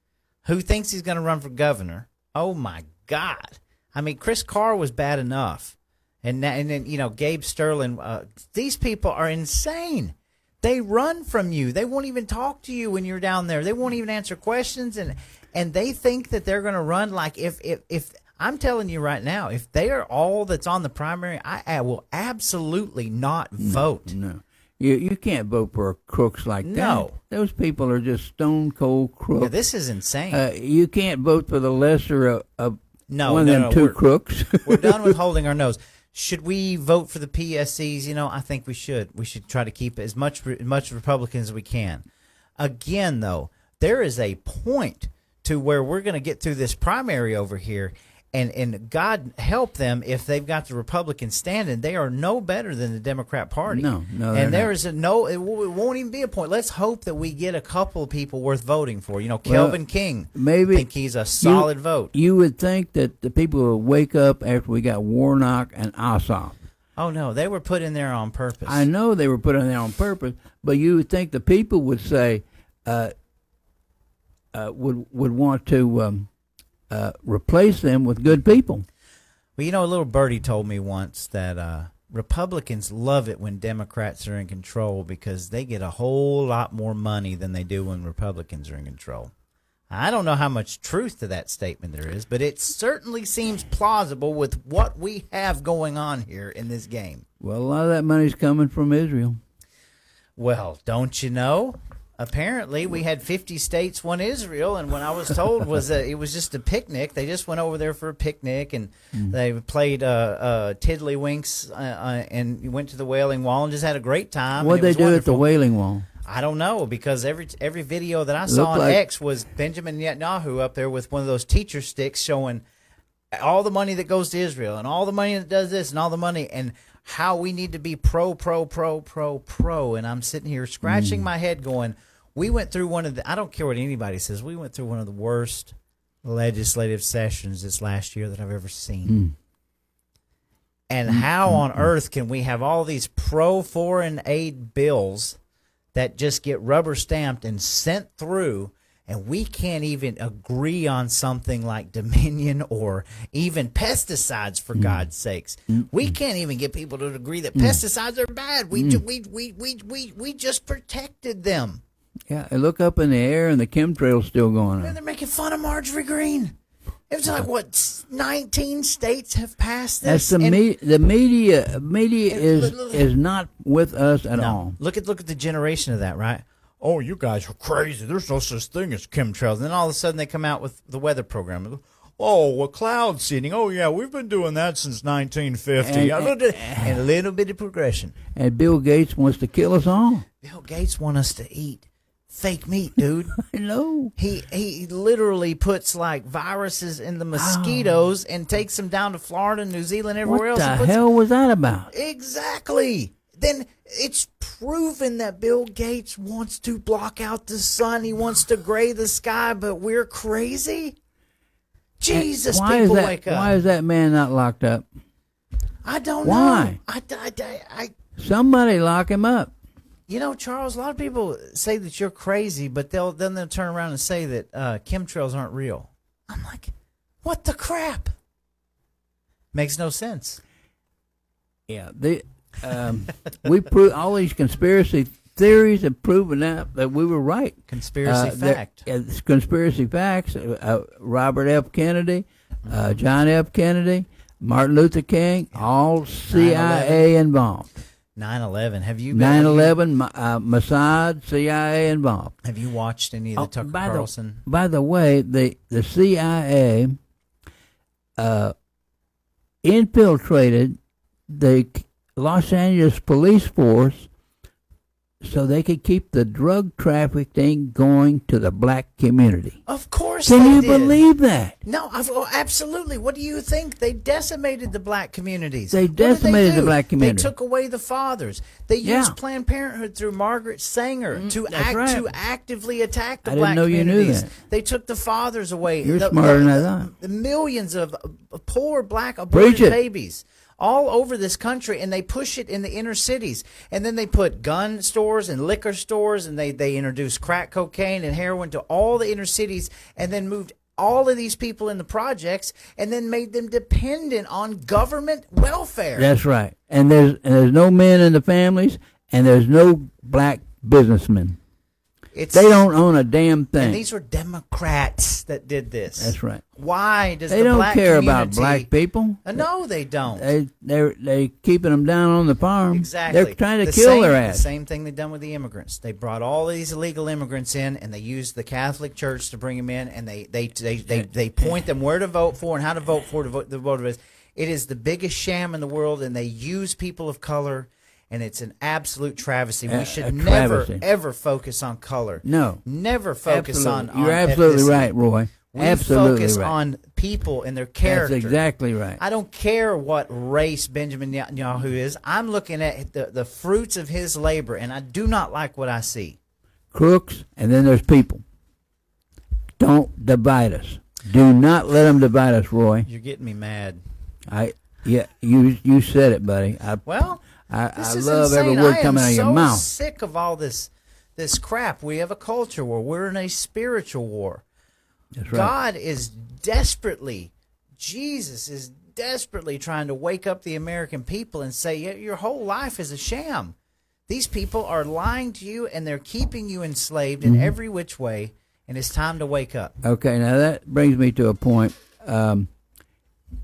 who thinks he's going to run for governor. Oh, my God. I mean, Chris Carr was bad enough. And then, Gabe Sterling, these people are insane. They run from you. They won't even talk to you when you're down there. They won't even answer questions. And they think that they're going to run like if I'm telling you right now, if they are all that's on the primary, I will absolutely not vote. No. You can't vote for crooks like that. No. Those people are just stone cold crooks. Yeah, this is insane. You can't vote for the lesser of one of them two crooks. We're done with holding our nose. Should we vote for the PSCs? I think we should. We should try to keep as much Republicans as we can. Again, though, there is a point to where we're going to get through this primary over here, and God help them if they've got the Republicans standing. They are no better than the Democrat Party. No, and there is it won't even be a point. Let's hope that we get a couple of people worth voting for. Kelvin King. Maybe I think he's a solid vote. You would think that the people will wake up after we got Warnock and Ossoff. Oh no, they were put in there on purpose. I know they were put in there on purpose, but you would think the people would say would want to replace them with good people. Well, a little birdie told me once that Republicans love it when Democrats are in control because they get a whole lot more money than they do when Republicans are in control. I don't know how much truth to that statement there is, but it certainly seems plausible with what we have going on here in this game. Well, a lot of that money's coming from Israel. Well, don't you know? Apparently, we had 50 states, one Israel, and what I was told was that it was just a picnic. They just went over there for a picnic, and they played tiddlywinks and went to the Wailing Wall and just had a great time. What'd they do at the Wailing Wall? I don't know, because every video that I saw on X was Benjamin Netanyahu up there with one of those teacher sticks showing all the money that goes to Israel and all the money that does this and all the money and how we need to be pro. And I'm sitting here scratching my head going, we went through one of the, I don't care what anybody says, we went through one of the worst legislative sessions this last year that I've ever seen. And how on earth can we have all these pro-foreign aid bills that just get rubber stamped and sent through, and we can't even agree on something like Dominion or even pesticides, for God's sakes? We can't even get people to agree that pesticides are bad. We just protected them. Yeah, I look up in the air and the chemtrail's still going And on. they're making fun of Marjorie Greene. It's like, what, 19 states have passed this? That's the media. Media is not with us at all. Look at the generation of that, right? Oh, you guys are crazy. There's no such thing as chemtrails. And then all of a sudden they come out with the weather program. Oh, well, cloud seeding. Oh, yeah, we've been doing that since 1950. And a little bit of progression. And Bill Gates wants to kill us all. Bill Gates wants us to eat fake meat, dude. I know. He literally puts like viruses in the mosquitoes and takes them down to Florida, New Zealand, everywhere else. What the hell was that about? Exactly. Then it's proven that Bill Gates wants to block out the sun. He wants to gray the sky, but we're crazy. Jesus, people wake up. Why is that man not locked up? I don't Why? know. Somebody lock him up. You know, Charles, a lot of people say that you're crazy, but they'll turn around and say that chemtrails aren't real. I'm like, what the crap? Makes no sense. Yeah, we prove all these conspiracy theories have proven that we were right. Conspiracy fact. It's conspiracy facts. Robert F. Kennedy, John F. Kennedy, Martin Luther King, all CIA 9/11. involved. 9/11. Have you 9/11, Mossad, CIA involved. Have you watched any of the Tucker Carlson? By the way, the CIA infiltrated the Los Angeles police force so they could keep the drug trafficking going to the black community. Of course Can they you did. believe that? No, absolutely. What do you think? They decimated the black communities. They What did decimated do? the black community. They took away the fathers. They Yeah. used Planned Parenthood through Margaret Sanger to actively attack the I didn't black know you knew communities. that. They took the fathers away. You're smarter than I thought. The millions of poor black aborted Preach it. babies all over this country, and they push it in the inner cities. And then they put gun stores and liquor stores, and they introduced crack cocaine and heroin to all the inner cities, and then moved all of these people in the projects, and then made them dependent on government welfare. That's right. And there's no men in the families, and there's no black businessmen. They don't own a damn thing. And these were Democrats that did this. That's right. Why does They the don't black care community, about black people. No, they don't. They keeping them down on the farm. Exactly. They're trying to kill their ass. The same thing they've done with the immigrants. They brought all these illegal immigrants in, and they used the Catholic Church to bring them in, and they point them where to vote for and how to vote for the voters. It is the biggest sham in the world, and they use people of color. And it's an absolute travesty. We should never, ever focus on color. No. Never focus on You're absolutely ethnicity. right, Roy. We absolutely focus right. on people and their character. That's exactly right. I don't care what race Benjamin Netanyahu is. I'm looking at the fruits of his labor, and I do not like what I see. Crooks, and then there's people. Don't divide us. Do not let them divide us, Roy. You're getting me mad. You said it, buddy. I love every word coming out of your mouth. I'm so sick of all this crap. We have a culture where we're in a spiritual war. That's right. God is Jesus is desperately trying to wake up the American people and say, your whole life is a sham. These people are lying to you, and they're keeping you enslaved in every which way, and it's time to wake up. Okay, now that brings me to a point.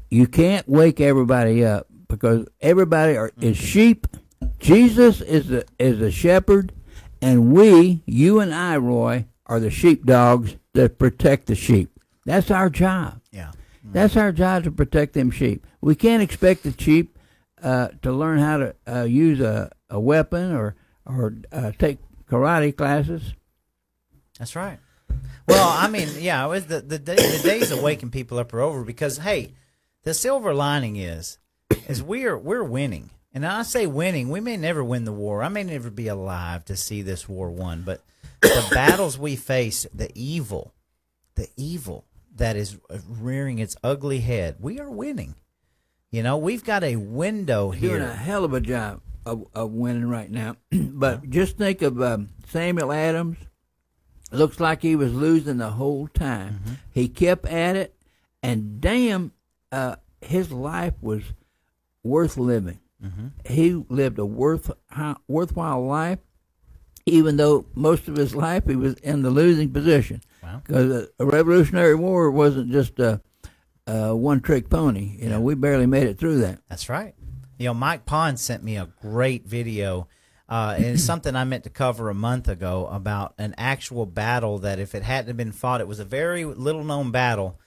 You can't wake everybody up because everybody is sheep. Jesus is a shepherd, And you and I, Roy, are the sheepdogs that protect the sheep. That's our job. Yeah. That's our job, to protect them sheep. We can't expect the sheep to learn how to use a weapon or take karate classes. That's right. Well, I mean, yeah, the days of waking people up are over, because, hey, the silver lining is we're winning. And I say winning, we may never win the war. I may never be alive to see this war won, but the battles we face, the evil that is rearing its ugly head, we are winning. You know, we've got a window here. Doing a hell of a job of winning right now. But just think of Samuel Adams. Looks like he was losing the whole time. Mm-hmm. He kept at it, and damn, his life was worth living. Mm-hmm. He lived a worthwhile life, even though most of his life he was in the losing position. Wow. Because a Revolutionary War wasn't just a one-trick pony. You know, we barely made it through that. That's right. You know, Mike Pond sent me a great video, and it's something I meant to cover a month ago, about an actual battle that, if it hadn't been fought, it was a very little-known battle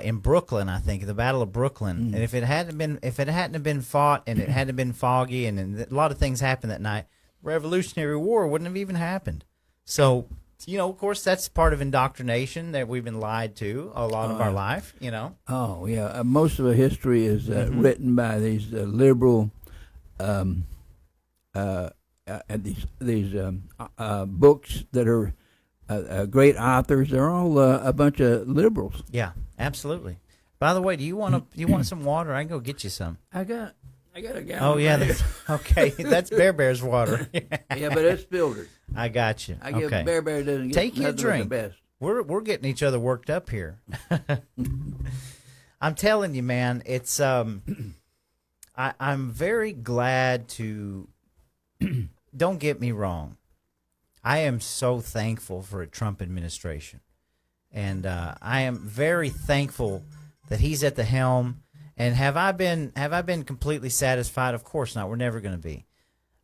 in Brooklyn, I think, the Battle of Brooklyn. And if it hadn't been fought, and it hadn't been foggy, and a lot of things happened that night, Revolutionary War wouldn't have even happened. So, you know, of course, that's part of indoctrination that we've been lied to a lot of our life, you know. Oh, yeah. Most of the history is written by these liberal these books that are great authors. They're all a bunch of liberals. Yeah, absolutely. By the way, do you want some water? I can go get you some. I got a gallon. Oh yeah, okay. That's Bear's water. Yeah, but it's filtered. I got you. I give Okay. Bear doesn't get Take you a nothing but drink. the best. We're getting each other worked up here. I'm telling you, man. It's I'm very glad to. Don't get me wrong. I am so thankful for a Trump administration, and I am very thankful that he's at the helm. And have I been completely satisfied? Of course not. We're never going to be.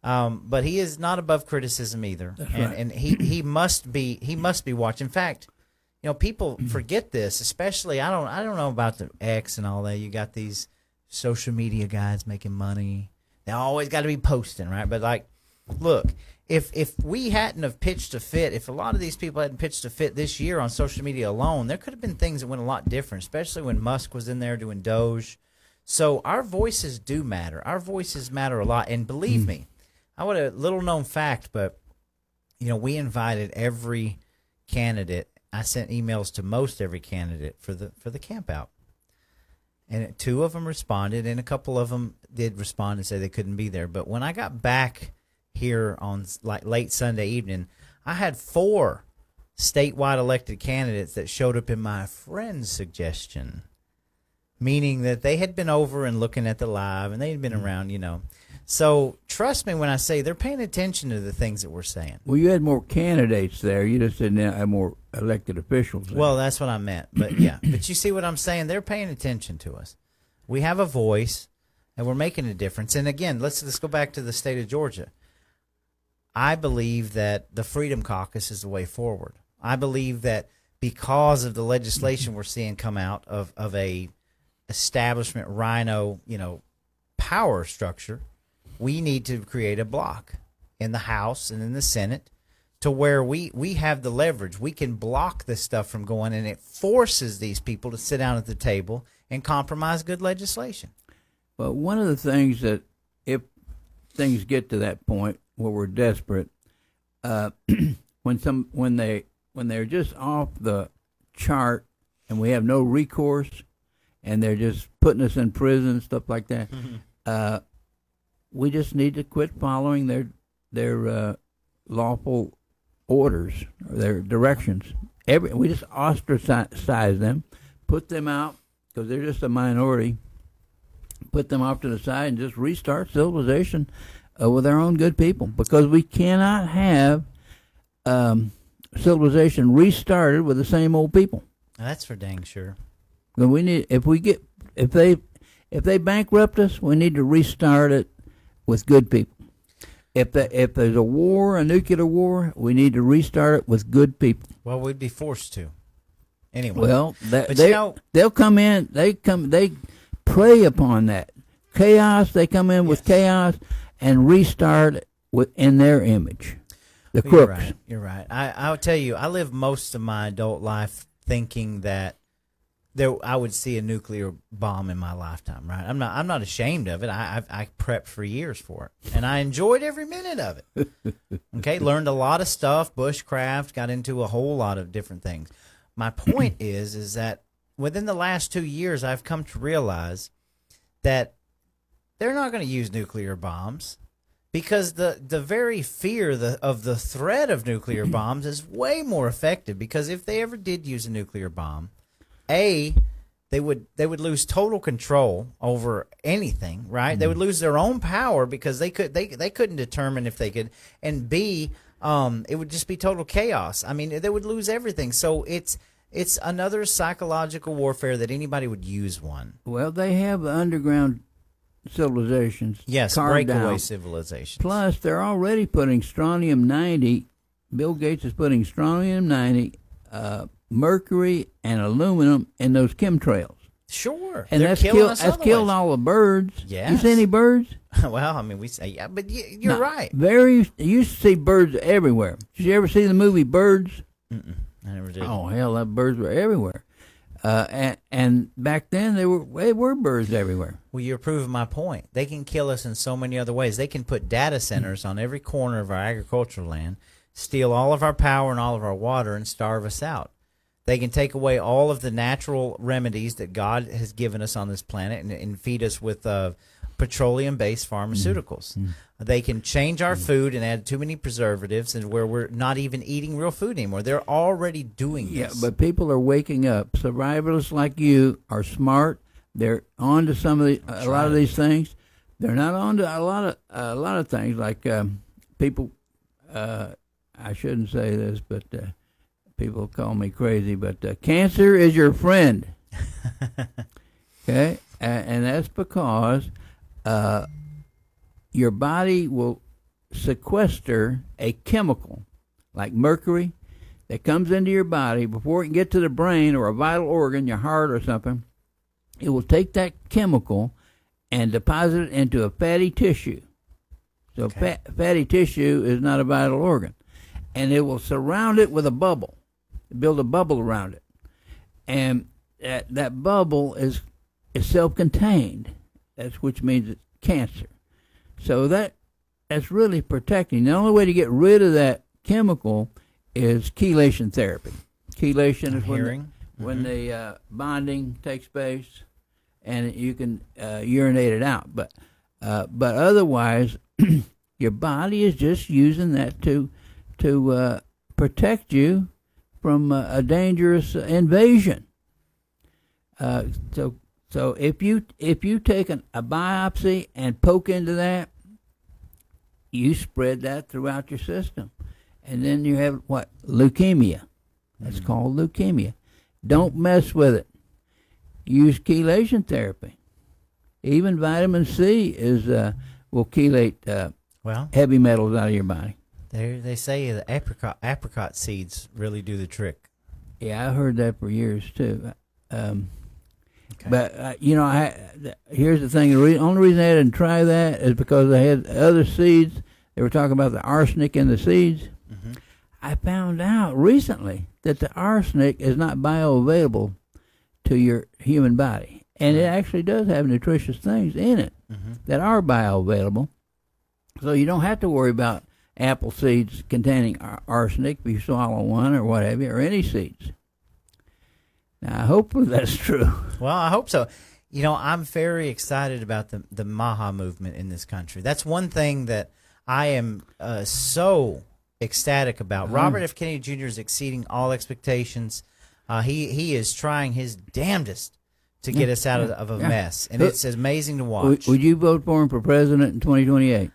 But he is not above criticism either. That's right. And he must be watching. In fact, you know, people forget this, especially I don't know about the X and all that. You got these social media guys making money. They always got to be posting, right? But like, look, if we hadn't have pitched a fit, if a lot of these people hadn't pitched a fit this year on social media alone, there could have been things that went a lot different, especially when Musk was in there doing Doge. So our voices do matter. Our voices matter a lot. And believe me, I would have a little known fact, but you know, we invited every candidate. I sent emails to most every candidate for the camp out. And 2 of them responded, and a couple of them did respond and say they couldn't be there. But when I got back here on like late Sunday evening, I had 4 statewide elected candidates that showed up in my friend's suggestion, meaning that they had been over and looking at the live, and they had been around, you know. So trust me when I say they're paying attention to the things that we're saying. Well, you had more candidates there. You just didn't have more elected officials there. Well, that's what I meant. But yeah, but you see what I'm saying? They're paying attention to us. We have a voice, and we're making a difference. And again, let's go back to the state of Georgia. I believe that the Freedom Caucus is the way forward. I believe that because of the legislation we're seeing come out of a establishment rhino, you know, power structure, we need to create a block in the House and in the Senate to where we have the leverage. We can block this stuff from going, and it forces these people to sit down at the table and compromise good legislation. But one of the things that, if things get to that point where we're desperate, when they're just off the chart and we have no recourse, and they're just putting us in prison and stuff like that, we just need to quit following their lawful orders or their directions. We just ostracize them, put them out because they're just a minority. Put them off to the side and just restart civilization with our own good people, because we cannot have civilization restarted with the same old people. That's for dang sure. We need if they bankrupt us, we need to restart it with good people. if there's a war, a nuclear war, we need to restart it with good people. Well, we'd be forced to. Anyway. Well, But they'll come in. They prey upon that chaos. They come in with chaos and restart it in their image. The crooks. You're right. I'll tell you, I lived most of my adult life thinking that I would see a nuclear bomb in my lifetime. Right? I'm not ashamed of it. I prepped for years for it, and I enjoyed every minute of it. Okay, learned a lot of stuff, bushcraft, got into a whole lot of different things. My point is that within the last 2 years, I've come to realize that they're not going to use nuclear bombs. Because the very fear of the threat of nuclear bombs is way more effective. Because if they ever did use a nuclear bomb, they would lose total control over anything, right? They would lose their own power because they couldn't determine if they could, and B, it would just be total chaos. I mean, they would lose everything. So it's another psychological warfare that anybody would use one. Well, they have underground civilizations. Yes, breakaway civilizations. Plus, they're already putting strontium-90. Bill Gates is putting strontium-90, mercury, and aluminum in those chemtrails. Sure. And that's killed all the birds. Yes. You see any birds? Well, I mean, we say, yeah, but you're right. You used to see birds everywhere. Did you ever see the movie Birds? Mm-mm, I never did. Oh, hell, that birds were everywhere. And back then, they were birds everywhere. Well, you're proving my point. They can kill us in so many other ways. They can put data centers on every corner of our agricultural land, steal all of our power and all of our water, and starve us out. They can take away all of the natural remedies that God has given us on this planet and feed us with petroleum-based pharmaceuticals. They can change our food and add too many preservatives, and where we're not even eating real food anymore. They're already doing this. Yeah, but people are waking up. Survivalists like you are smart. They're on to a lot of these things. They're not on to a lot of things like people. I shouldn't say this, but people call me crazy. But cancer is your friend. Okay, and that's because your body will sequester a chemical like mercury that comes into your body before it can get to the brain or a vital organ, your heart or something. It will take that chemical and deposit it into a fatty tissue. So fatty tissue is not a vital organ. And it will surround it with a bubble, build a bubble around it. And that bubble is self-contained, which means it's cancer. So that's really protecting. The only way to get rid of that chemical is chelation therapy. Chelation is when the bonding takes place, and you can urinate it out. But otherwise, your body is just using that to protect you from a dangerous invasion. So if you take a biopsy and poke into that, you spread that throughout your system, and then you have leukemia. That's called leukemia. Don't mess with it. Use chelation therapy. Even vitamin C will chelate heavy metals out of your body. They say the apricot seeds really do the trick. Yeah, I heard that for years too. But here's the thing: the only reason I didn't try that is because they had other seeds. They were talking about the arsenic in the seeds. Mm-hmm. I found out recently that the arsenic is not bioavailable to your human body, and it actually does have nutritious things in it that are bioavailable. So you don't have to worry about apple seeds containing arsenic if you swallow one or what have you, or any seeds. Now, hopefully that's true. Well, I hope so. You know, I'm very excited about the Maha movement in this country. That's one thing that I am so ecstatic about. Robert F. Kennedy Jr. is exceeding all expectations. He is trying his damnedest to get us out of a mess, and it's amazing to watch. Would you vote for him for president in 2028?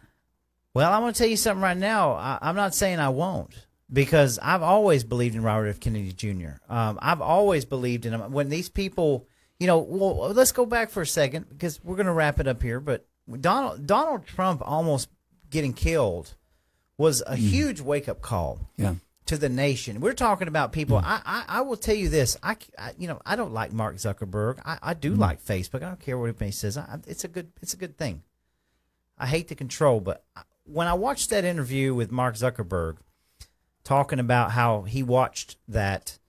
Well, I'm going to tell you something right now. I'm not saying I won't, because I've always believed in Robert F. Kennedy Jr. I've always believed in him. When these people, well, let's go back for a second, because we're going to wrap it up here. But Donald Trump almost getting killed was a huge wake-up call to the nation. We're talking about people. I will tell you this. I don't like Mark Zuckerberg. I do like Facebook. I don't care what anybody says. It's a good thing. I hate the control, but when I watched that interview with Mark Zuckerberg talking about how he watched that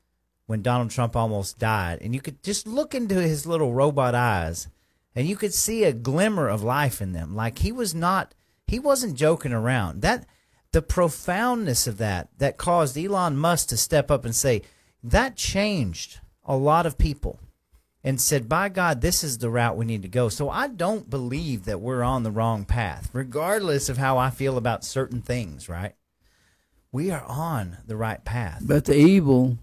when Donald Trump almost died, and you could just look into his little robot eyes, and you could see a glimmer of life in them. Like he wasn't joking around. The profoundness of that caused Elon Musk to step up and say, that changed a lot of people and said, by God, this is the route we need to go. So I don't believe that we're on the wrong path, regardless of how I feel about certain things, right? We are on the right path. But the evil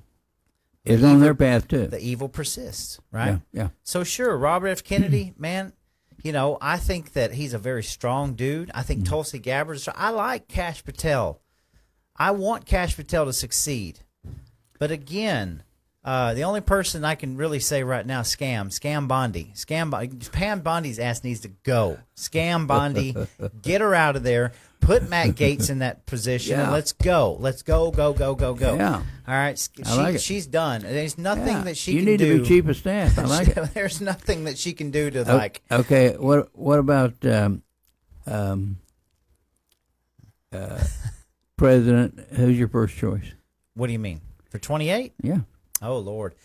is on their path, too. The evil persists, right? Yeah. So sure, Robert F. Kennedy, man, I think that he's a very strong dude. I think Tulsi Gabbard is. I like Kash Patel. I want Kash Patel to succeed. But again, the only person I can really say right now, Scam Bondi. Pam Bondi's ass needs to go. Scam Bondi, get her out of there. Put Matt Gaetz in that position. And let's go. Let's go. Yeah. All right. She's done. There's nothing that she can do. You need to be chief of staff. I like it. There's nothing that she can do to Okay. What about president? Who's your first choice? What do you mean? For 28? Yeah. Oh, Lord.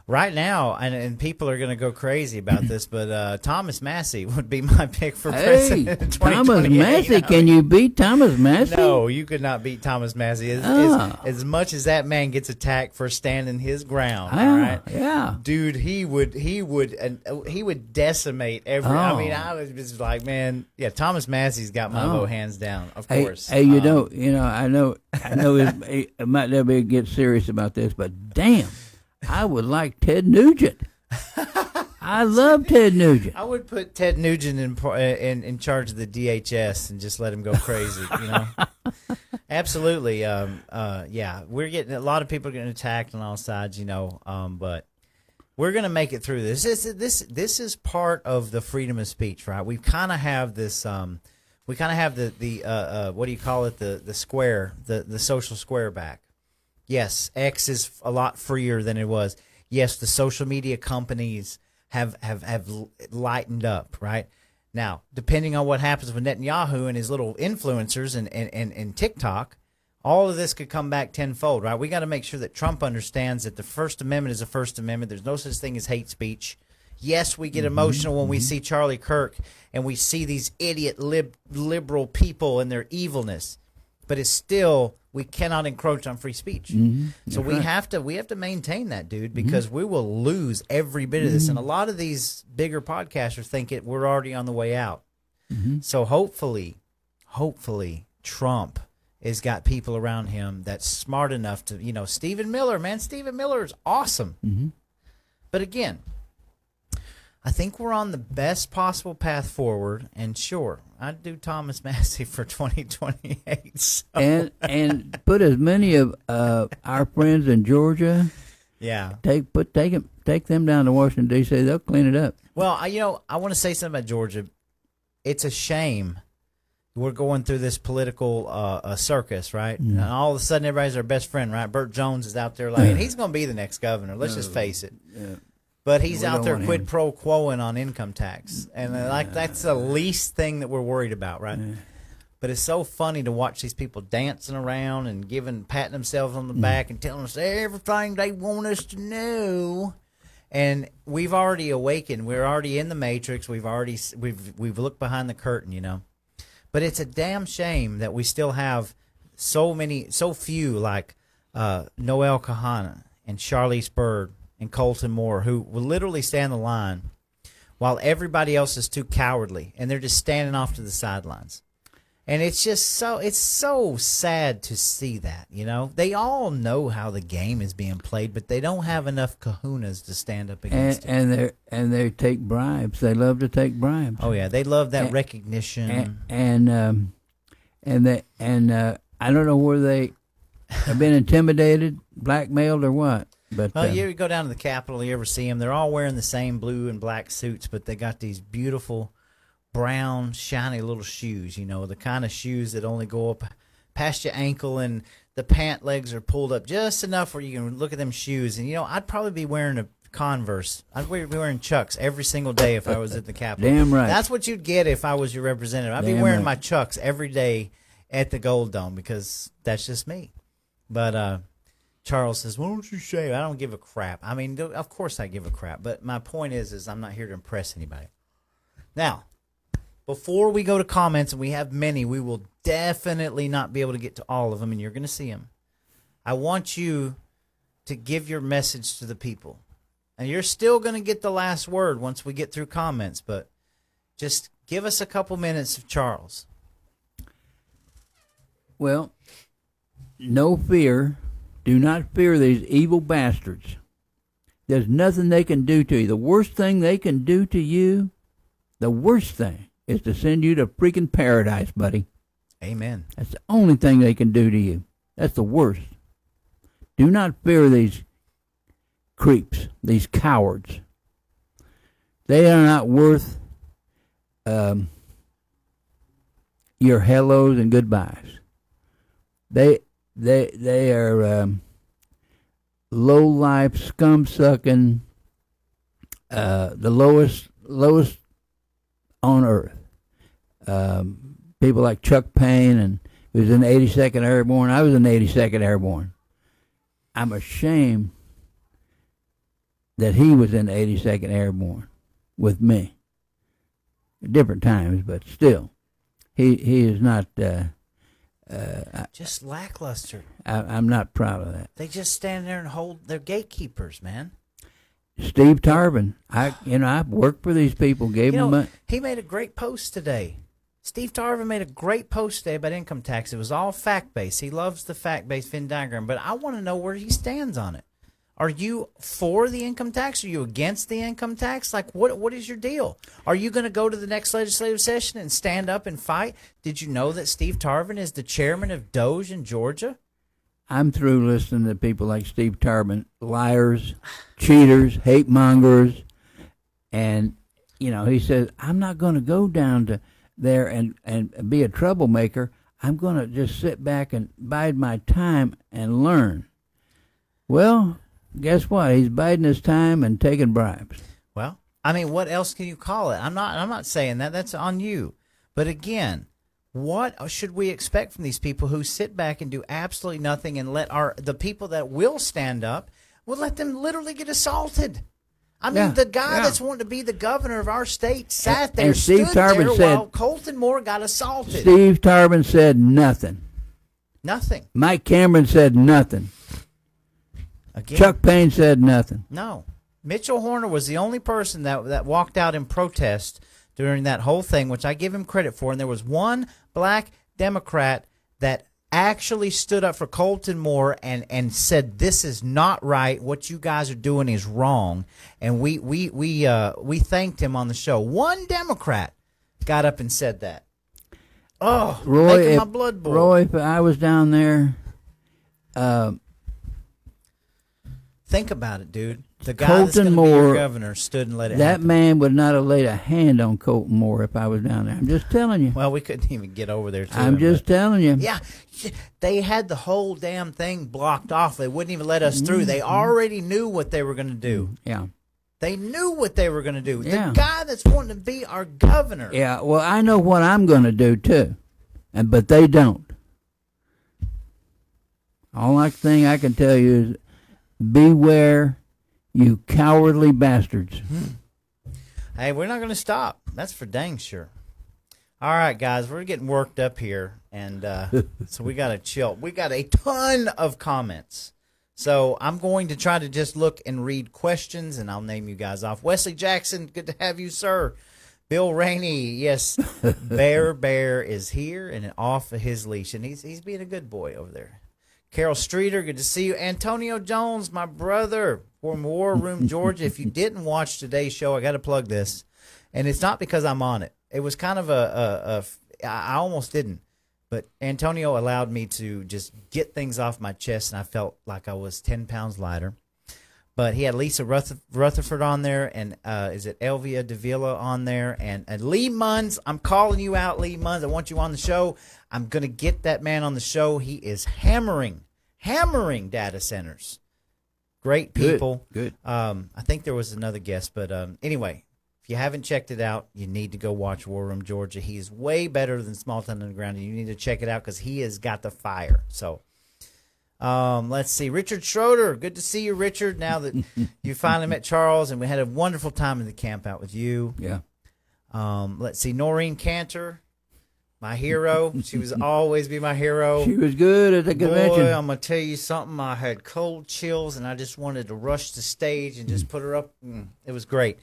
Right now, and people are going to go crazy about this, but Thomas Massey would be my pick for president in 2028. Thomas Massey? Can you beat Thomas Massey? No, you could not beat Thomas Massey. As much as that man gets attacked for standing his ground, all right? Yeah. Dude, he would decimate every. I mean, I was just like, man, yeah, Thomas Massey's got my vote hands down, of course. Hey, I know it might never get serious about this, but damn. I would like Ted Nugent. I love Ted Nugent. I would put Ted Nugent in charge of the DHS and just let him go crazy. Absolutely. Yeah, we're getting a lot of people are getting attacked on all sides. But we're gonna make it through this. This is part of the freedom of speech, right? We kind of have this. We kind of have the what do you call it? The square, the social square back. Yes, X is a lot freer than it was. Yes, the social media companies have lightened up, right? Now, depending on what happens with Netanyahu and his little influencers and TikTok, all of this could come back tenfold, right? We got to make sure that Trump understands that the First Amendment is a First Amendment. There's no such thing as hate speech. Yes, we get emotional when we see Charlie Kirk and we see these idiot liberal people and their evilness. But it's still, we cannot encroach on free speech. So we have to maintain that, dude, because we will lose every bit of this. And a lot of these bigger podcasters think we're already on the way out. So hopefully, Trump has got people around him that's smart enough to, Stephen Miller, man, Stephen Miller is awesome. But again, I think we're on the best possible path forward, and sure, I'd do Thomas Massey for 2028. So. And put as many of our friends in Georgia. Yeah. Take them down to Washington D.C. They'll clean it up. Well, I want to say something about Georgia. It's a shame we're going through this political circus, right? And all of a sudden, everybody's our best friend, right? Burt Jones is out there like, he's going to be the next governor. Let's just face it. Yeah. But he's out there quid pro quoing on income tax. And that's the least thing that we're worried about, right? Yeah. But it's so funny to watch these people dancing around and patting themselves on the back and telling us everything they want us to know. And we've already awakened. We're already in the matrix. We've looked behind the curtain, But it's a damn shame that we still have so few like Noel Kahana and Charlize Byrd and Colton Moore, who will literally stand the line while everybody else is too cowardly, and they're just standing off to the sidelines. And it's just so sad to see that, They all know how the game is being played, but they don't have enough kahunas to stand up against it. And they take bribes. They love to take bribes. Oh yeah, they love that recognition. And I don't know where they have been intimidated, blackmailed, or what. But you go down to the Capitol, you ever see them? They're all wearing the same blue and black suits, but they got these beautiful brown, shiny little shoes, the kind of shoes that only go up past your ankle and the pant legs are pulled up just enough where you can look at them shoes. And, I'd probably be wearing a Converse. I'd be wearing Chucks every single day if I was at the Capitol. Damn right. That's what you'd get if I was your representative. I'd be Damn wearing right. my Chucks every day at the Gold Dome because that's just me. But Charles says, why don't you shave? I don't give a crap. I mean, of course I give a crap. But my point is I'm not here to impress anybody. Now, before we go to comments, and we have many, we will definitely not be able to get to all of them, and you're going to see them. I want you to give your message to the people. And you're still going to get the last word once we get through comments, but just give us a couple minutes of Charles. Well, no fear. Do not fear these evil bastards. There's nothing they can do to you. The worst thing they can do to you, the worst thing, is to send you to freaking paradise, buddy. Amen. That's the only thing they can do to you. That's the worst. Do not fear these creeps, these cowards. They are not worth your hellos and goodbyes. They are low life, scum sucking, the lowest on earth. People like Chuck Payne, and who was in the 82nd Airborne. I was in the 82nd Airborne. I'm ashamed that he was in the 82nd Airborne with me. Different times, but still, he is not. Just lackluster. I'm not proud of that. They just stand there and hold their gatekeepers, man. Steve Tarvin, I've worked for these people, gave them money. He made a great post today. Steve Tarvin made a great post today about income tax. It was all fact-based. He loves the fact-based Venn diagram, but I want to know where he stands on it. Are you for the income tax? Are you against the income tax? Like, what is your deal? Are you going to go to the next legislative session and stand up and fight? Did you know that Steve Tarvin is the chairman of Doge in Georgia? I'm through listening to people like Steve Tarvin, liars, cheaters, hate mongers, and he says, I'm not going to go down to there and be a troublemaker. I'm going to just sit back and bide my time and learn. Well, guess what? He's biding his time and taking bribes. Well, I mean, what else can you call it? I'm not saying that. That's on you. But again, what should we expect from these people who sit back and do absolutely nothing and let the people that will stand up, we'll let them literally get assaulted? I mean, the guy that's wanting to be the governor of our state sat there, stood there while Colton Moore got assaulted. Steve Tarvin said nothing. Nothing. Mike Cameron said nothing. Again, Chuck Payne said nothing. No. Mitchell Horner was the only person that walked out in protest during that whole thing, which I give him credit for. And there was one black Democrat that actually stood up for Colton Moore and said, this is not right. What you guys are doing is wrong. And we thanked him on the show. One Democrat got up and said that. Oh, Roy, making my blood boil. Roy, if I was down there, think about it, dude. The guy Colton that's going to be Moore, your governor stood and let it that happen. man would not have laid a hand on Colton Moore if I was down there. I'm just telling you. Well, we couldn't even get over there to I'm him, just telling you. Yeah, they had the whole damn thing blocked off. They wouldn't even let us through. They already knew what they were going to do. Yeah. They knew what they were going to do. Yeah. The guy that's wanting to be our governor. Yeah, well, I know what I'm going to do, too. But they don't. All thing I can tell you is beware, you cowardly bastards. Hey, we're not going to stop. That's for dang sure. All right, guys, we're getting worked up here, and so we got to chill. We got a ton of comments. So I'm going to try to just look and read questions, and I'll name you guys off. Wesley Jackson, good to have you, sir. Bill Rainey, yes, Bear is here and off of his leash, and he's being a good boy over there. Carol Streeter, good to see you. Antonio Jones, my brother from War Room, Georgia. If you didn't watch today's show, I got to plug this, and it's not because I'm on it. It was kind of I almost didn't, but Antonio allowed me to just get things off my chest, and I felt like I was 10 pounds lighter. But he had Lisa Rutherford on there, and is it Elvia Davila on there, and Lee Munns. I'm calling you out, Lee Munns. I want you on the show. I'm going to get that man on the show. He is hammering data centers. Great people. Good. I think there was another guest, but anyway, if you haven't checked it out, you need to go watch War Room Georgia. He is way better than Small Town Underground, and you need to check it out because he has got the fire. So. Let's see. Richard Schroeder. Good to see you, Richard, now that you finally met Charles, and we had a wonderful time in the camp out with you. Yeah. Let's see. Noreen Cantor, my hero. She was always be my hero. She was good at the convention. Boy, I'm going to tell you something. I had cold chills, and I just wanted to rush the stage and just put her up. It was great.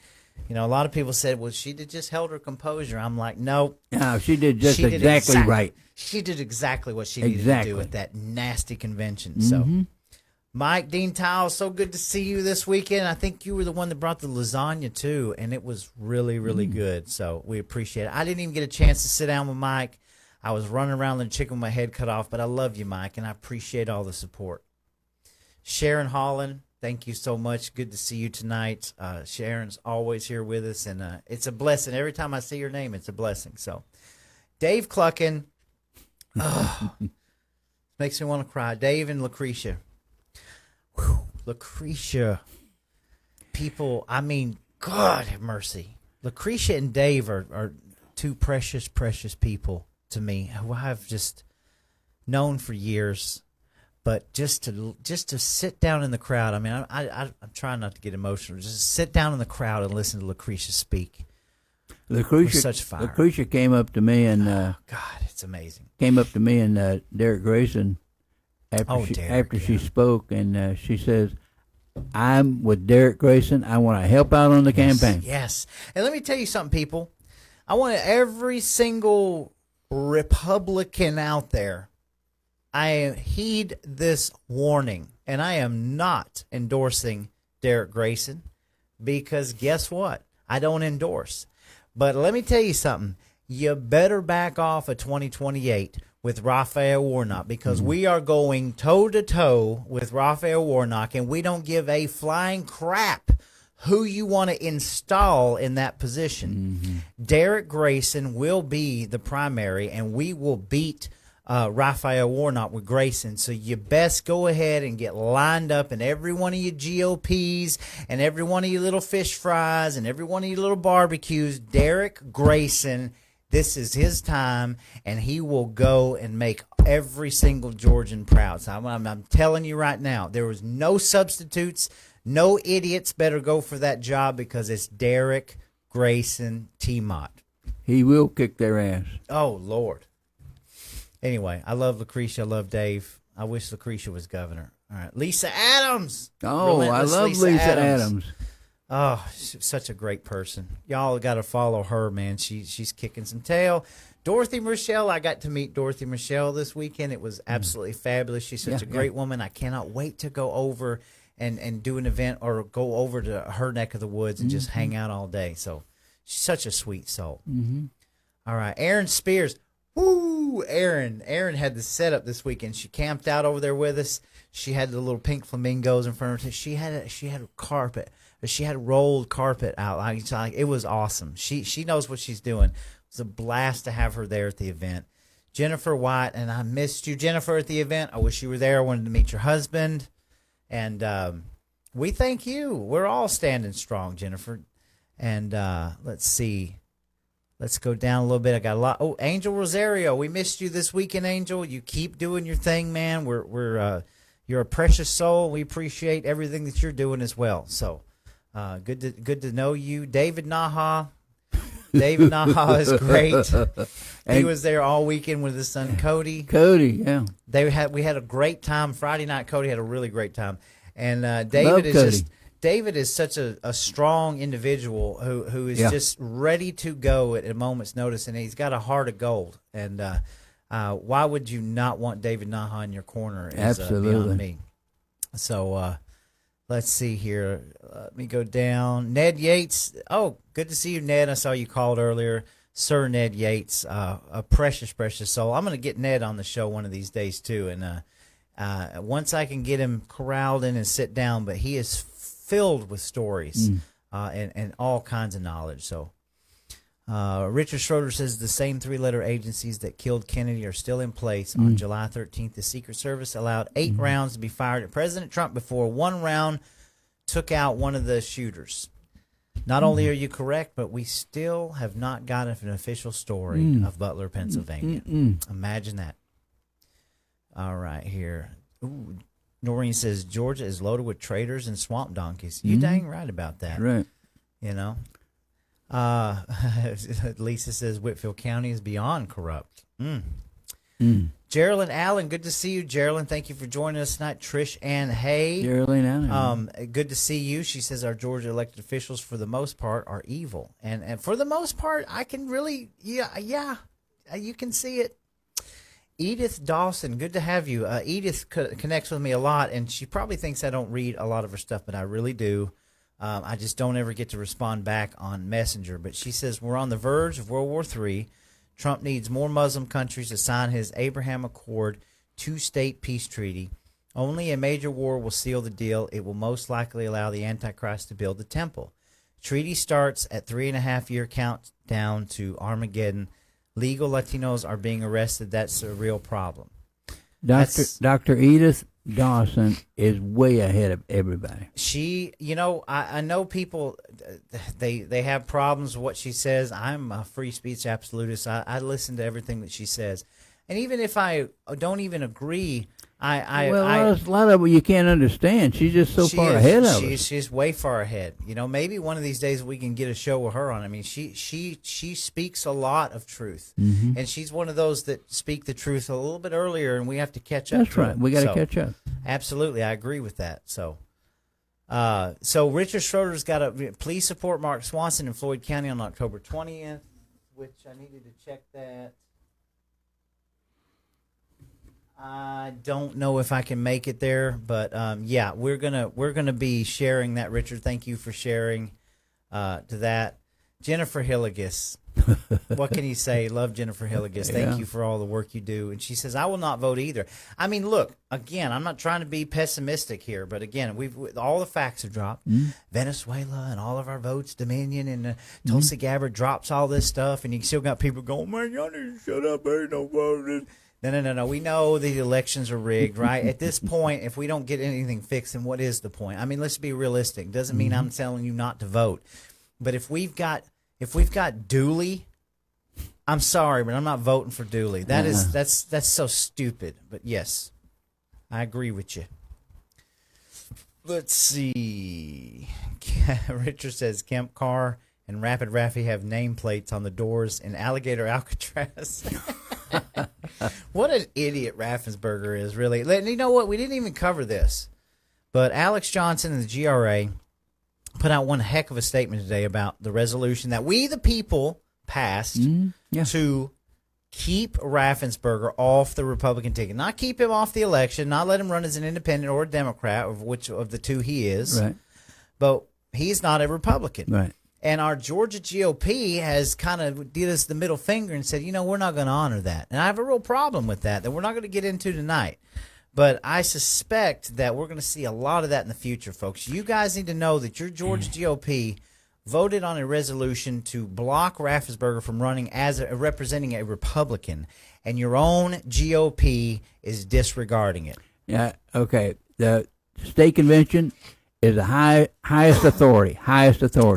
You know, a lot of people said, well, she just held her composure. I'm like, no. No, she did just exactly right. She did exactly what she needed to do at that nasty convention. So, Mike Dean Tiles, so good to see you this weekend. I think you were the one that brought the lasagna, too, and it was really, really good. So, we appreciate it. I didn't even get a chance to sit down with Mike. I was running around the chicken with my head cut off, but I love you, Mike, and I appreciate all the support. Sharon Holland. Thank you so much. Good to see you tonight. Sharon's always here with us, and it's a blessing. Every time I see your name, it's a blessing. So, Dave Cluckin, makes me want to cry. Dave and Lucretia. Whew, Lucretia. People, I mean, God have mercy. Lucretia and Dave are two precious, precious people to me who I've just known for years. But just to sit down in the crowd, I mean, I'm trying not to get emotional. Just sit down in the crowd and listen to Lucretia speak. Lucretia, such fire. Lucretia came up to me and God, it's amazing. Came up to me and Derek Grayson after she spoke, and she says, "I'm with Derek Grayson. I want to help out on the campaign." Yes, and let me tell you something, people. I want every single Republican out there. I heed this warning, and I am not endorsing Derek Grayson because guess what? I don't endorse. But let me tell you something. You better back off of 2028 with Raphael Warnock because we are going toe-to-toe with Raphael Warnock, and we don't give a flying crap who you want to install in that position. Derek Grayson will be the primary, and we will beat Raphael Warnock with Grayson. So you best go ahead and get lined up in every one of your GOPs and every one of your little fish fries and every one of your little barbecues. Derek Grayson, this is his time, and he will go and make every single Georgian proud. So I'm telling you right now, there was no substitutes. No idiots better go for that job because it's Derek Grayson T-Mott. He will kick their ass. Oh, Lord. Anyway, I love Lucretia. I love Dave. I wish Lucretia was governor. All right. Lisa Adams. Oh, Relentless I love Lisa Adams. Oh, she's such a great person. Y'all got to follow her, man. She's kicking some tail. Dorothy Michelle, I got to meet Dorothy Michelle this weekend. It was absolutely fabulous. She's such a great woman. I cannot wait to go over and do an event or go over to her neck of the woods and just hang out all day. So she's such a sweet soul. All right. Aaron Spears. Woo, Erin had the setup this weekend. She camped out over there with us. She had the little pink flamingos in front of her. She had a carpet. She had rolled carpet out. It was awesome. She knows what she's doing. It was a blast to have her there at the event. Jennifer White, and I missed you, Jennifer, at the event. I wish you were there. I wanted to meet your husband. And we thank you. We're all standing strong, Jennifer. And let's see. Let's go down a little bit. I got a lot. Oh, Angel Rosario, we missed you this weekend, Angel. You keep doing your thing, man. You're a precious soul. We appreciate everything that you're doing as well. So, good to know you, David Naha. David Naha is great. He was there all weekend with his son Cody. Cody, yeah. We had a great time Friday night. Cody had a really great time, and David is such a strong individual who is just ready to go at a moment's notice, and he's got a heart of gold. And why would you not want David Naha in your corner? Absolutely. Beyond me. So let's see here. Let me go down. Ned Yates. Oh, good to see you, Ned. I saw you called earlier. Sir Ned Yates, a precious, precious soul. I'm going to get Ned on the show one of these days, too. And once I can get him corralled in and sit down, but he is filled with stories and all kinds of knowledge. So Richard Schroeder says the same three-letter agencies that killed Kennedy are still in place. On July 13th, the Secret Service allowed 8 rounds to be fired at President Trump before one round took out one of the shooters. Not only are you correct, but we still have not gotten an official story of Butler, Pennsylvania. Imagine that. All right, here. Ooh, Noreen says Georgia is loaded with traitors and swamp donkeys. You dang right about that. Right. You know. Lisa says Whitfield County is beyond corrupt. Geraldine Allen, good to see you, Geraldine. Thank you for joining us tonight. Trish Ann Hay. Geraldine Allen. Good to see you. She says our Georgia elected officials, for the most part, are evil, and for the most part, I can really, you can see it. Edith Dawson, good to have you. Edith connects with me a lot, and she probably thinks I don't read a lot of her stuff, but I really do. I just don't ever get to respond back on Messenger. But she says we're on the verge of World War III. Trump needs more Muslim countries to sign his Abraham Accord 2-state peace treaty. Only a major war will seal the deal. It will most likely allow the Antichrist to build the temple. Treaty starts at 3.5-year countdown to Armageddon. Legal Latinos are being arrested. That's a real problem. Dr. Edith Dawson is way ahead of everybody. She, I know people, they have problems with what she says. I'm a free speech absolutist. I listen to everything that she says. And even if I don't even agree, a lot of it you can't understand. She's just so far ahead of us. She's way far ahead. Maybe one of these days we can get a show with her on. I mean, she speaks a lot of truth, and she's one of those that speak the truth a little bit earlier, and we have to catch up. That's right. We got to catch up. Absolutely, I agree with that. So Richard Schroeder's got to please support Mark Swanson in Floyd County on October 20th, which I needed to check that. I don't know if I can make it there, but we're gonna be sharing that. Richard, thank you for sharing to that. Jennifer Hilligus, what can you say? Love Jennifer Hilligus. Thank you for all the work you do. And she says, I will not vote either. I mean, look, again, I'm not trying to be pessimistic here, but again, all the facts have dropped. Venezuela and all of our votes, Dominion and Tulsi Gabbard drops all this stuff, and you still got people going, man, y'all need to shut up, ain't no voting. No. We know the elections are rigged, right? At this point, if we don't get anything fixed, then what is the point? I mean, let's be realistic. Doesn't mean I'm telling you not to vote. But if we've got Dooley, I'm sorry, but I'm not voting for Dooley. That's so stupid. But yes, I agree with you. Let's see. Richard says Kemp Carr and Rapid Raffy have nameplates on the doors in Alligator Alcatraz. What an idiot Raffensperger is, really. You know what? We didn't even cover this. But Alex Johnson and the GRA put out one heck of a statement today about the resolution that we, the people, passed to keep Raffensperger off the Republican ticket. Not keep him off the election, not let him run as an independent or a Democrat, of which of the two he is. Right. But he's not a Republican. Right. And our Georgia GOP has kind of did us the middle finger and said, we're not going to honor that. And I have a real problem with that we're not going to get into tonight. But I suspect that we're going to see a lot of that in the future, folks. You guys need to know that your Georgia GOP voted on a resolution to block Raffensperger from running as representing a Republican, and your own GOP is disregarding it. Yeah, okay. The state convention is the highest authority.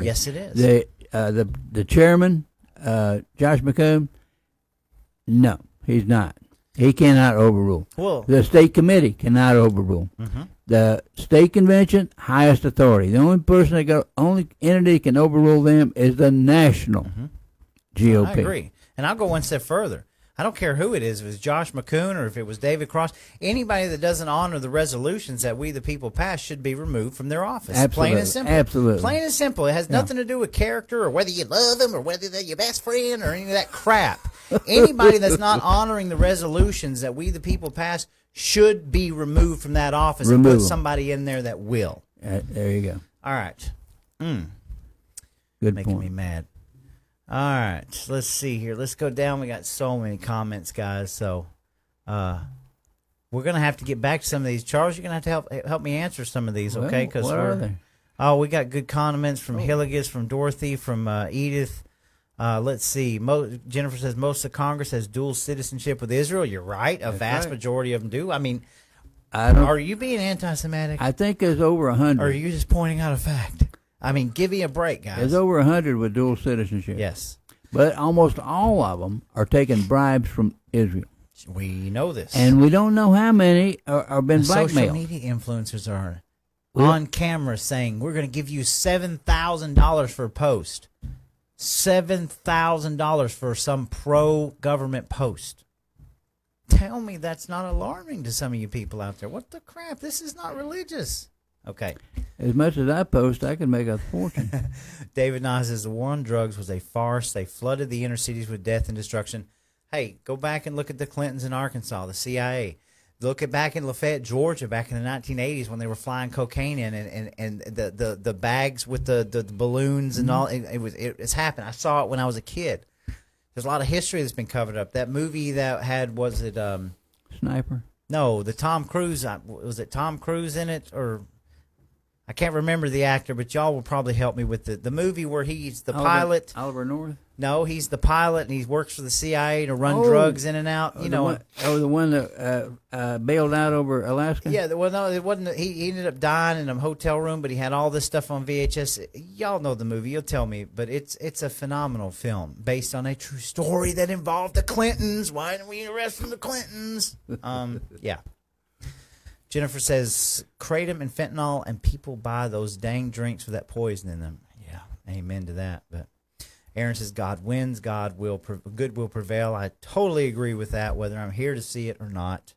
Yes, it is. The chairman, Josh McComb, no, he's not. He cannot overrule. Well, the state committee cannot overrule. The state convention, highest authority. The only entity that can overrule them is the national GOP. I agree, and I'll go one step further. I don't care who it is, if it's Josh McCoon or if it was David Cross. Anybody that doesn't honor the resolutions that we, the people, pass should be removed from their office. Absolutely. Plain and simple. Absolutely. Plain and simple. It has nothing to do with character or whether you love them or whether they're your best friend or any of that crap. Anybody that's not honoring the resolutions that we, the people, pass should be removed from that office and put somebody in there that will. There you go. All right. Good Making point. me mad. All right, let's see here. Let's go down. We got so many comments, guys. So we're going to have to get back to some of these. Charles, you're going to have to help me answer some of these, okay? What are they? Oh, we got good comments from Hilligus, from Dorothy, from Edith. Let's see. Jennifer says most of Congress has dual citizenship with Israel. You're right. A vast majority of them do. I mean, are you being anti-Semitic? I think there's over 100. Or are you just pointing out a fact? I mean, give me a break, guys. There's over 100 with dual citizenship. Yes. But almost all of them are taking bribes from Israel. We know this. And we don't know how many are been blackmailed. Social media influencers are on camera saying, we're going to give you $7,000 for a post. $7,000 for some pro-government post. Tell me that's not alarming to some of you people out there. What the crap? This is not religious. Okay. As much as I post, I can make a fortune. David Nye says the war on drugs was a farce. They flooded the inner cities with death and destruction. Hey, go back and look at the Clintons in Arkansas, the CIA. Look at back in Lafayette, Georgia, back in the 1980s when they were flying cocaine in and the bags with the balloons and all. It's happened. I saw it when I was a kid. There's a lot of history that's been covered up. That movie that had, was it Sniper? No, the Tom Cruise. Was it Tom Cruise in it, or I can't remember the actor, but y'all will probably help me with the movie where he's the pilot. Oliver North? No, he's the pilot, and he works for the CIA to run drugs in and out. You know, the one that bailed out over Alaska? Yeah, well, no, it wasn't. He ended up dying in a hotel room, but he had all this stuff on VHS. Y'all know the movie. You'll tell me, but it's a phenomenal film based on a true story that involved the Clintons. Why didn't we arrest the Clintons? Yeah. Jennifer says kratom and fentanyl, and people buy those dang drinks with that poison in them. Yeah, amen to that. But Aaron says God wins, good will prevail. I totally agree with that, whether I'm here to see it or not.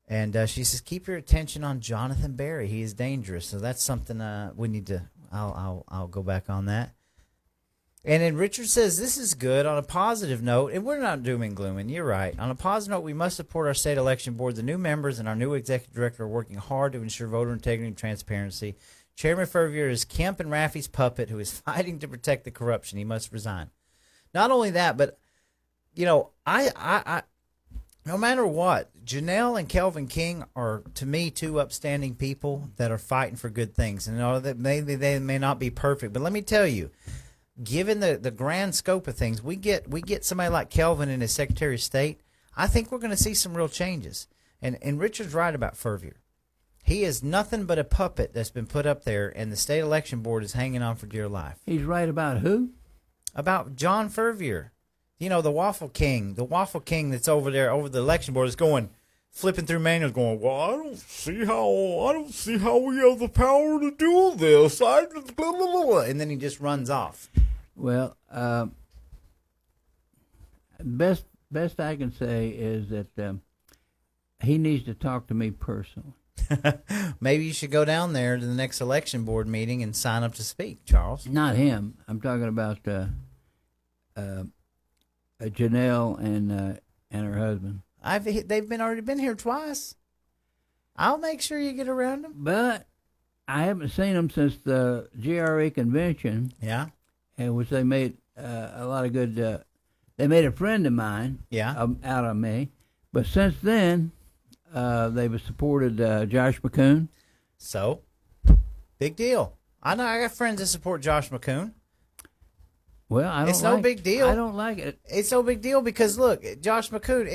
And she says keep your attention on Jonathan Berry. He is dangerous. So that's something we need to. I'll go back on that. And then Richard says, this is good. On a positive note, and we're not doom and glooming, you're right. On a positive note, we must support our state election board. The new members and our new executive director are working hard to ensure voter integrity and transparency. Chairman Fervier is Kemp and Raffy's puppet who is fighting to protect the corruption. He must resign. Not only that, but, you know, I no matter what, Janelle and Kelvin King are, to me, two upstanding people that are fighting for good things. And that maybe they may not be perfect, but let me tell you, given the grand scope of things, we get somebody like Kelvin and his Secretary of State, I think we're going to see some real changes. And Richard's right about Fervier. He is nothing but a puppet that's been put up there, and the state election board is hanging on for dear life. He's right about who? About John Fervier. You know, the Waffle King. The Waffle King that's over there, over the election board, is flipping through manuals going, well, I don't see how we have the power to do this. And then he just runs off. Well, best I can say is that he needs to talk to me personally. Maybe you should go down there to the next election board meeting and sign up to speak, Charles. Not him. I'm talking about Janelle and her husband. They've already been here twice. I'll make sure you get around them. But I haven't seen them since the GRA convention. Yeah. In which they made a lot of good. They made a friend of mine. Yeah. Out of me. But since then, they've supported Josh McCoon. So, big deal. I know I got friends that support Josh McCoon. Well, it's no big deal. I don't like it. It's no big deal because look, Josh McCoon,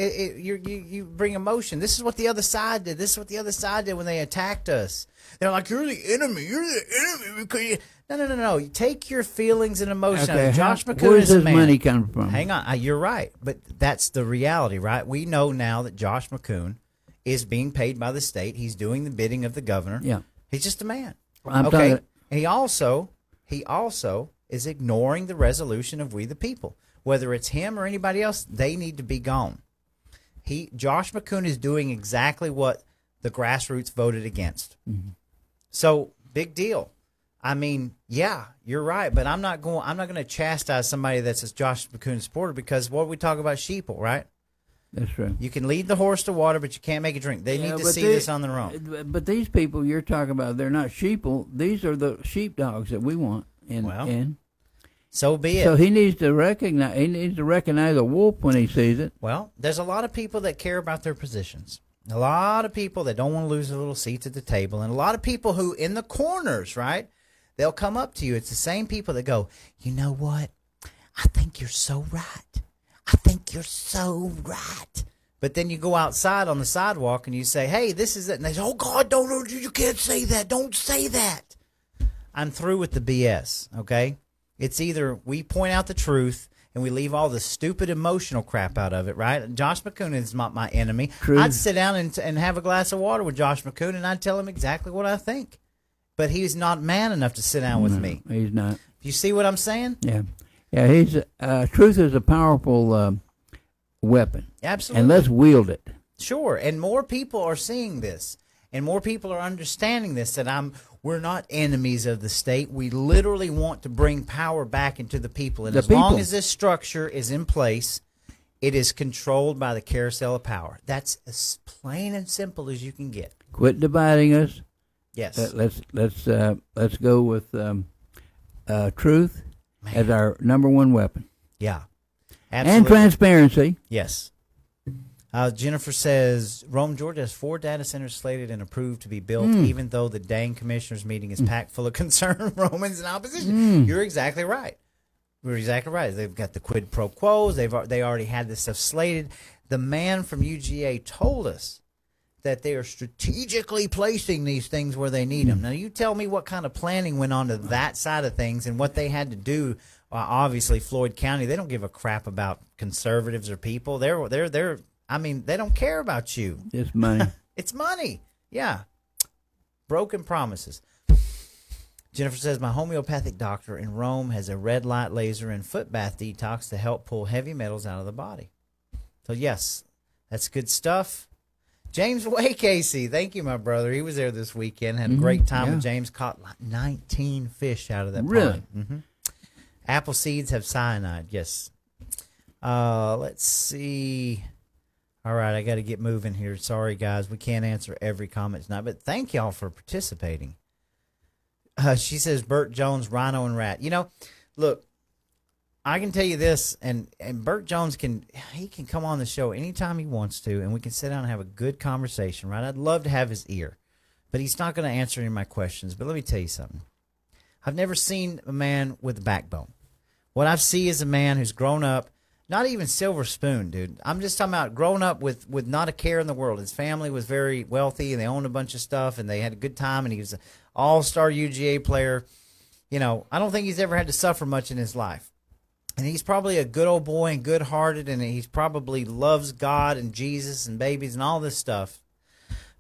you bring emotion. This is what the other side did. This is what the other side did when they attacked us. They're like, "You're the enemy. You're the enemy because you." No. You take your feelings and emotion. Okay, Josh McCoon where is does a his man. money come from? Hang on, you're right, but that's the reality, right? We know now that Josh McCoon is being paid by the state. He's doing the bidding of the governor. Yeah, he's just a man. I'm okay, talking. and he also is ignoring the resolution of we the people. Whether it's him or anybody else, they need to be gone. Josh McCoon is doing exactly what the grassroots voted against. Mm-hmm. So, big deal. I mean, yeah, you're right, but I'm not going to chastise somebody that's a Josh McCoon supporter because what we talk about sheeple, right? That's true. You can lead the horse to water, but you can't make it drink. They need to see this on their own. But these people you're talking about, they're not sheeple. These are the sheepdogs that we want. So be it. So he needs to recognize. He needs to recognize a wolf when he sees it. Well, there's a lot of people that care about their positions. A lot of people that don't want to lose their little seats at the table, and a lot of people who in the corners, right? They'll come up to you. It's the same people that go, you know what? I think you're so right. I think you're so right. But then you go outside on the sidewalk and you say, hey, this is it. And they say, oh, God, don't, you can't say that. Don't say that. I'm through with the BS, okay? It's either we point out the truth and we leave all the stupid emotional crap out of it, right? Josh McCoon is not my enemy. True. I'd sit down and have a glass of water with Josh McCoon, and I'd tell him exactly what I think. But he's not man enough to sit down with me. He's not. You see what I'm saying? Yeah. Yeah, he's truth is a powerful weapon. Absolutely. And let's wield it. Sure. And more people are seeing this. And more people are understanding this, that we're not enemies of the state. We literally want to bring power back into the people. And as long as this structure is in place, it is controlled by the carousel of power. That's as plain and simple as you can get. Quit dividing us. Yes. Let's go with truth as our number one weapon. Yeah. Absolutely. And transparency. Yes. Jennifer says, Rome, Georgia has 4 data centers slated and approved to be built, even though the dang commissioners meeting is packed full of concerned Romans and opposition. You're exactly right. You're exactly right. They've got the quid pro quos. They already had this stuff slated. The man from UGA told us that they are strategically placing these things where they need them. Now, you tell me what kind of planning went on to that side of things and what they had to do. Obviously, Floyd County, they don't give a crap about conservatives or people. They don't care about you. It's money. It's money. Yeah. Broken promises. Jennifer says, my homeopathic doctor in Rome has a red light laser and foot bath detox to help pull heavy metals out of the body. So, yes, that's good stuff. James Way, Casey. Thank you, my brother. He was there this weekend. Had a great time with James. Caught like 19 fish out of that really? pond. Apple seeds have cyanide. Yes. Let's see. All right, I got to get moving here. Sorry, guys. We can't answer every comment tonight, but thank y'all for participating. She says, Burt Jones, Rhino, and Rat. You know, look, I can tell you this, and Burt Jones can come on the show anytime he wants to, and we can sit down and have a good conversation, right? I'd love to have his ear, but he's not going to answer any of my questions. But let me tell you something. I've never seen a man with a backbone. What I see is a man who's grown up, not even silver spoon, dude. I'm just talking about grown up with not a care in the world. His family was very wealthy, and they owned a bunch of stuff, and they had a good time, and he was an all-star UGA player. You know, I don't think he's ever had to suffer much in his life. And he's probably a good old boy and good-hearted, and he's probably loves God and Jesus and babies and all this stuff.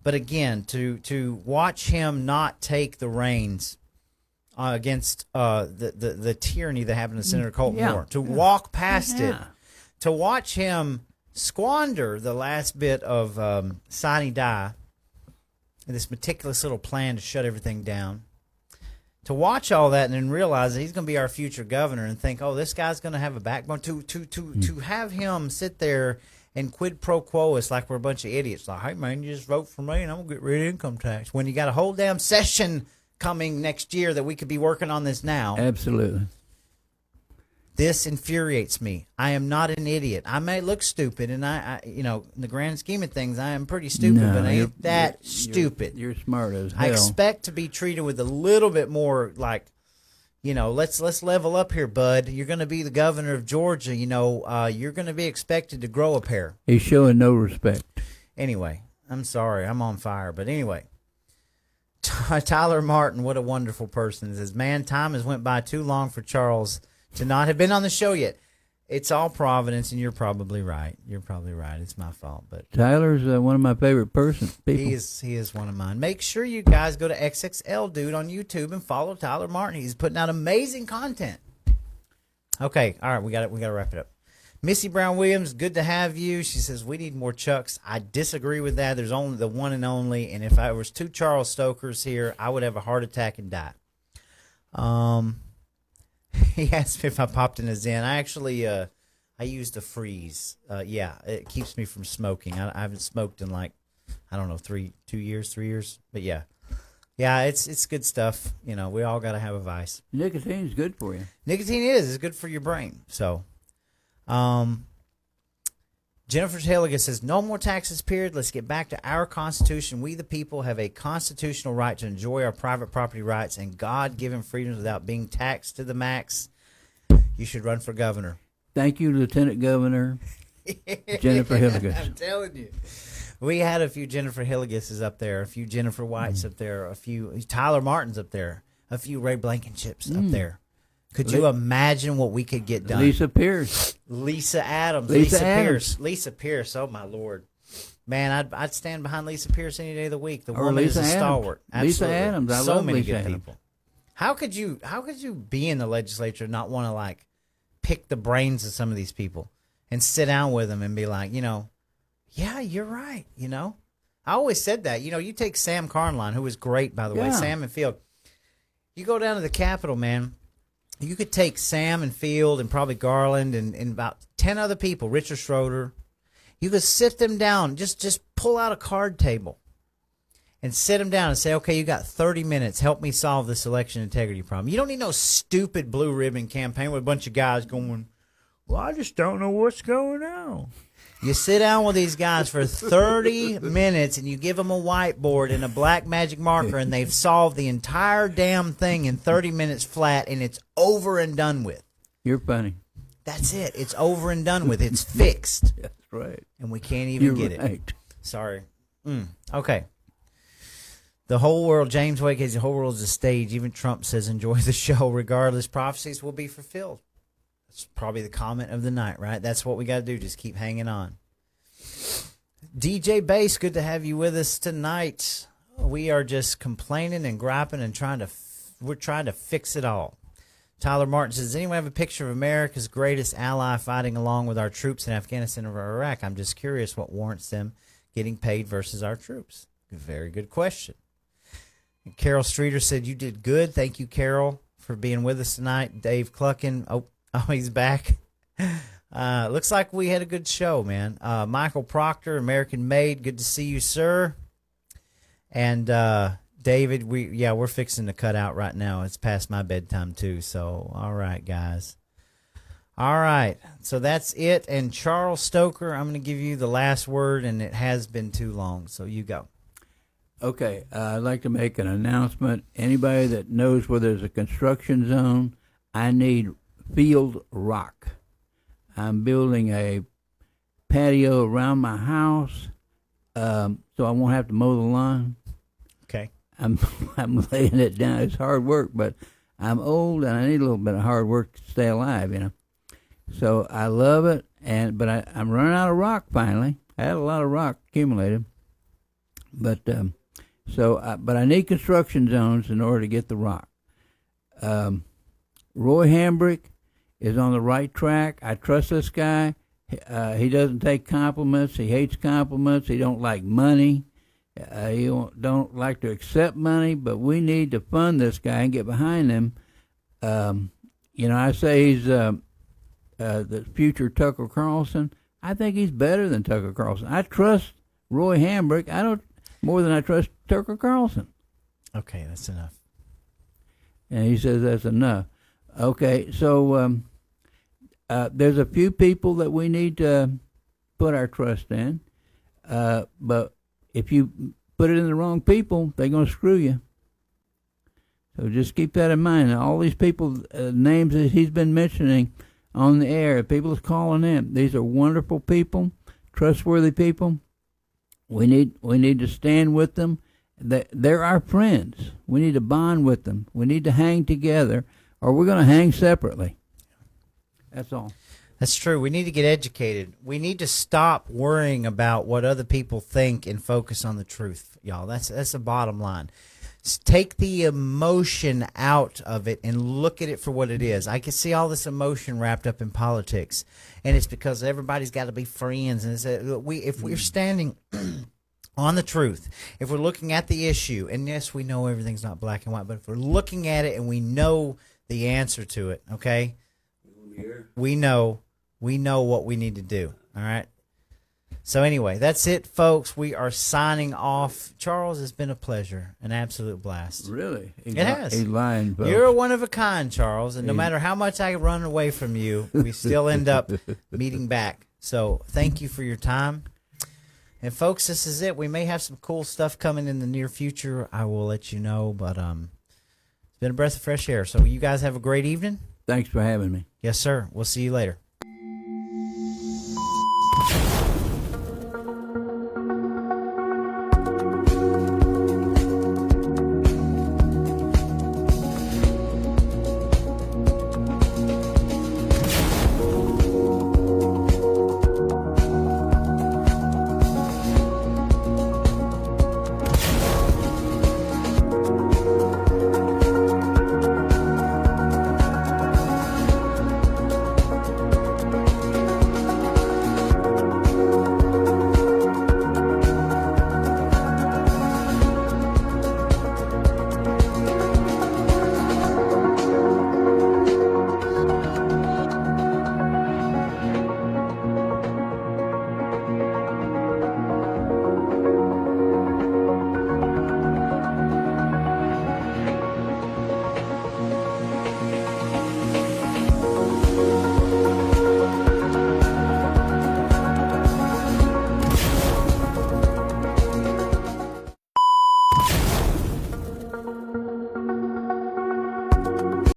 But again, to watch him not take the reins against the tyranny that happened to Senator Colton Moore, to walk past it, to watch him squander the last bit of sine die, this meticulous little plan to shut everything down, to watch all that and then realize that he's going to be our future governor and think, oh, this guy's going to have a backbone, to have him sit there and quid pro quo us like we're a bunch of idiots. Like, hey, man, you just vote for me and I'm going to get rid of income tax. When you got a whole damn session coming next year that we could be working on this now. Absolutely. This infuriates me. I am not an idiot. I may look stupid, and I in the grand scheme of things, I am pretty stupid, but I ain't that stupid. You're smart as hell. I expect to be treated with a little bit more like, let's level up here, bud. You're going to be the governor of Georgia. You're going to be expected to grow a pair. He's showing no respect. Anyway, I'm sorry. I'm on fire. But anyway, Tyler Martin, what a wonderful person. Says, man, time has went by too long for Charles to not have been on the show yet. It's all Providence, and you're probably right. You're probably right. It's my fault. But Tyler's one of my favorite people. He is one of mine. Make sure you guys go to XXL Dude on YouTube and follow Tyler Martin. He's putting out amazing content. Okay, all right, we got to wrap it up. Missy Brown Williams, good to have you. She says we need more Chucks. I disagree with that. There's only the one and only, and if I was 2 Charles Stokers here, I would have a heart attack and die. He asked me if I popped in a Zen. I actually, I used a freeze. It keeps me from smoking. I haven't smoked in 3 years. But yeah, it's good stuff. We all got to have a vice. Nicotine's good for you. Nicotine is good for your brain. So, Jennifer Hilligan says, no more taxes, period. Let's get back to our Constitution. We, the people, have a constitutional right to enjoy our private property rights and God-given freedoms without being taxed to the max. You should run for governor. Thank you, Lieutenant Governor Jennifer Hilligan. I'm telling you. We had a few Jennifer Hilligases up there, a few Jennifer Whites up there, a few Tyler Martins up there, a few Ray Blankenship's up there. Could you imagine what we could get done? Lisa Pierce. Lisa Adams. Lisa Pierce. Lisa Pierce. Oh, my Lord. Man, I'd stand behind Lisa Pierce any day of the week. The Or woman Lisa is a Adams. stalwart. Lisa Absolutely. Adams. I so love many Lisa good Adams. people. How could you be in the legislature and not want to, like, pick the brains of some of these people and sit down with them and be like, yeah, you're right, I always said that. You take Sam Carnline, who was great, by the way, Sam and Field. You go down to the Capitol, man. You could take Sam and Field and probably Garland and about 10 other people, Richard Schroeder. You could sit them down, just pull out a card table and sit them down and say, okay, you got 30 minutes. Help me solve this election integrity problem. You don't need no stupid blue ribbon campaign with a bunch of guys going, well, I just don't know what's going on. You sit down with these guys for 30 minutes and you give them a whiteboard and a black magic marker and they've solved the entire damn thing in 30 minutes flat and it's over and done with. You're funny. That's it. It's over and done with. It's fixed. That's right. And we can't even You're get right. it. Sorry. Okay. The whole world, James Wake says the whole world is a stage. Even Trump says enjoy the show. Regardless, prophecies will be fulfilled. That's probably the comment of the night, right? That's what we got to do. Just keep hanging on. DJ Bass, good to have you with us tonight. We are just complaining and griping and we're trying to fix it all. Tyler Martin says, does anyone have a picture of America's greatest ally fighting along with our troops in Afghanistan or Iraq? I'm just curious what warrants them getting paid versus our troops. Very good question. And Carol Streeter said, you did good. Thank you, Carol, for being with us tonight. Dave Cluckin, oh, he's back. Looks like we had a good show, man. Michael Proctor, American Made, good to see you, sir. And David, we're fixing to cut out right now. It's past my bedtime too. So, all right, guys. All right, so that's it. And Charles Stoker, I'm going to give you the last word, and it has been too long. So you go. Okay, I'd like to make an announcement. Anybody that knows where there's a construction zone, I need field rock. I'm building a patio around my house, so I won't have to mow the lawn. Okay. I'm laying it down. It's hard work, but I'm old and I need a little bit of hard work to stay alive, So I love it, but I'm running out of rock finally. I had a lot of rock accumulated, but I need construction zones in order to get the rock. Roy Hambrick is on the right track. I trust this guy. He doesn't take compliments. He hates compliments. He don't like money. He don't like to accept money. But we need to fund this guy and get behind him. I say he's the future Tucker Carlson. I think he's better than Tucker Carlson. I trust Roy Hambrick. I don't more than I trust Tucker Carlson. Okay, that's enough. And he says that's enough. Okay, so there's a few people that we need to put our trust in, but if you put it in the wrong people, they're going to screw you. So just keep that in mind. All these people, names that he's been mentioning on the air, people is calling in. These are wonderful people, trustworthy people. We need to stand with them. They're our friends. We need to bond with them. We need to hang together, or we're going to hang separately. That's all. That's true. We need to get educated. We need to stop worrying about what other people think and focus on the truth, y'all. That's the bottom line. Take the emotion out of it and look at it for what it is. I can see all this emotion wrapped up in politics, and it's because everybody's got to be friends. And if we're standing on the truth, if we're looking at the issue, and yes, we know everything's not black and white, but if we're looking at it and we know the answer to it, okay, we know what we need to do. All right. So anyway, that's it, folks. We are signing off. Charles, it's been a pleasure, an absolute blast. Really? It has. He's lying, folks. You're one of a kind, Charles, and no matter how much I run away from you, we still end up meeting back So thank you for your time. And folks, this is it. We may have some cool stuff coming in the near future. I will let you know, but it's been a breath of fresh air. So you guys have a great evening. Thanks for having me. Yes, sir. We'll see you later.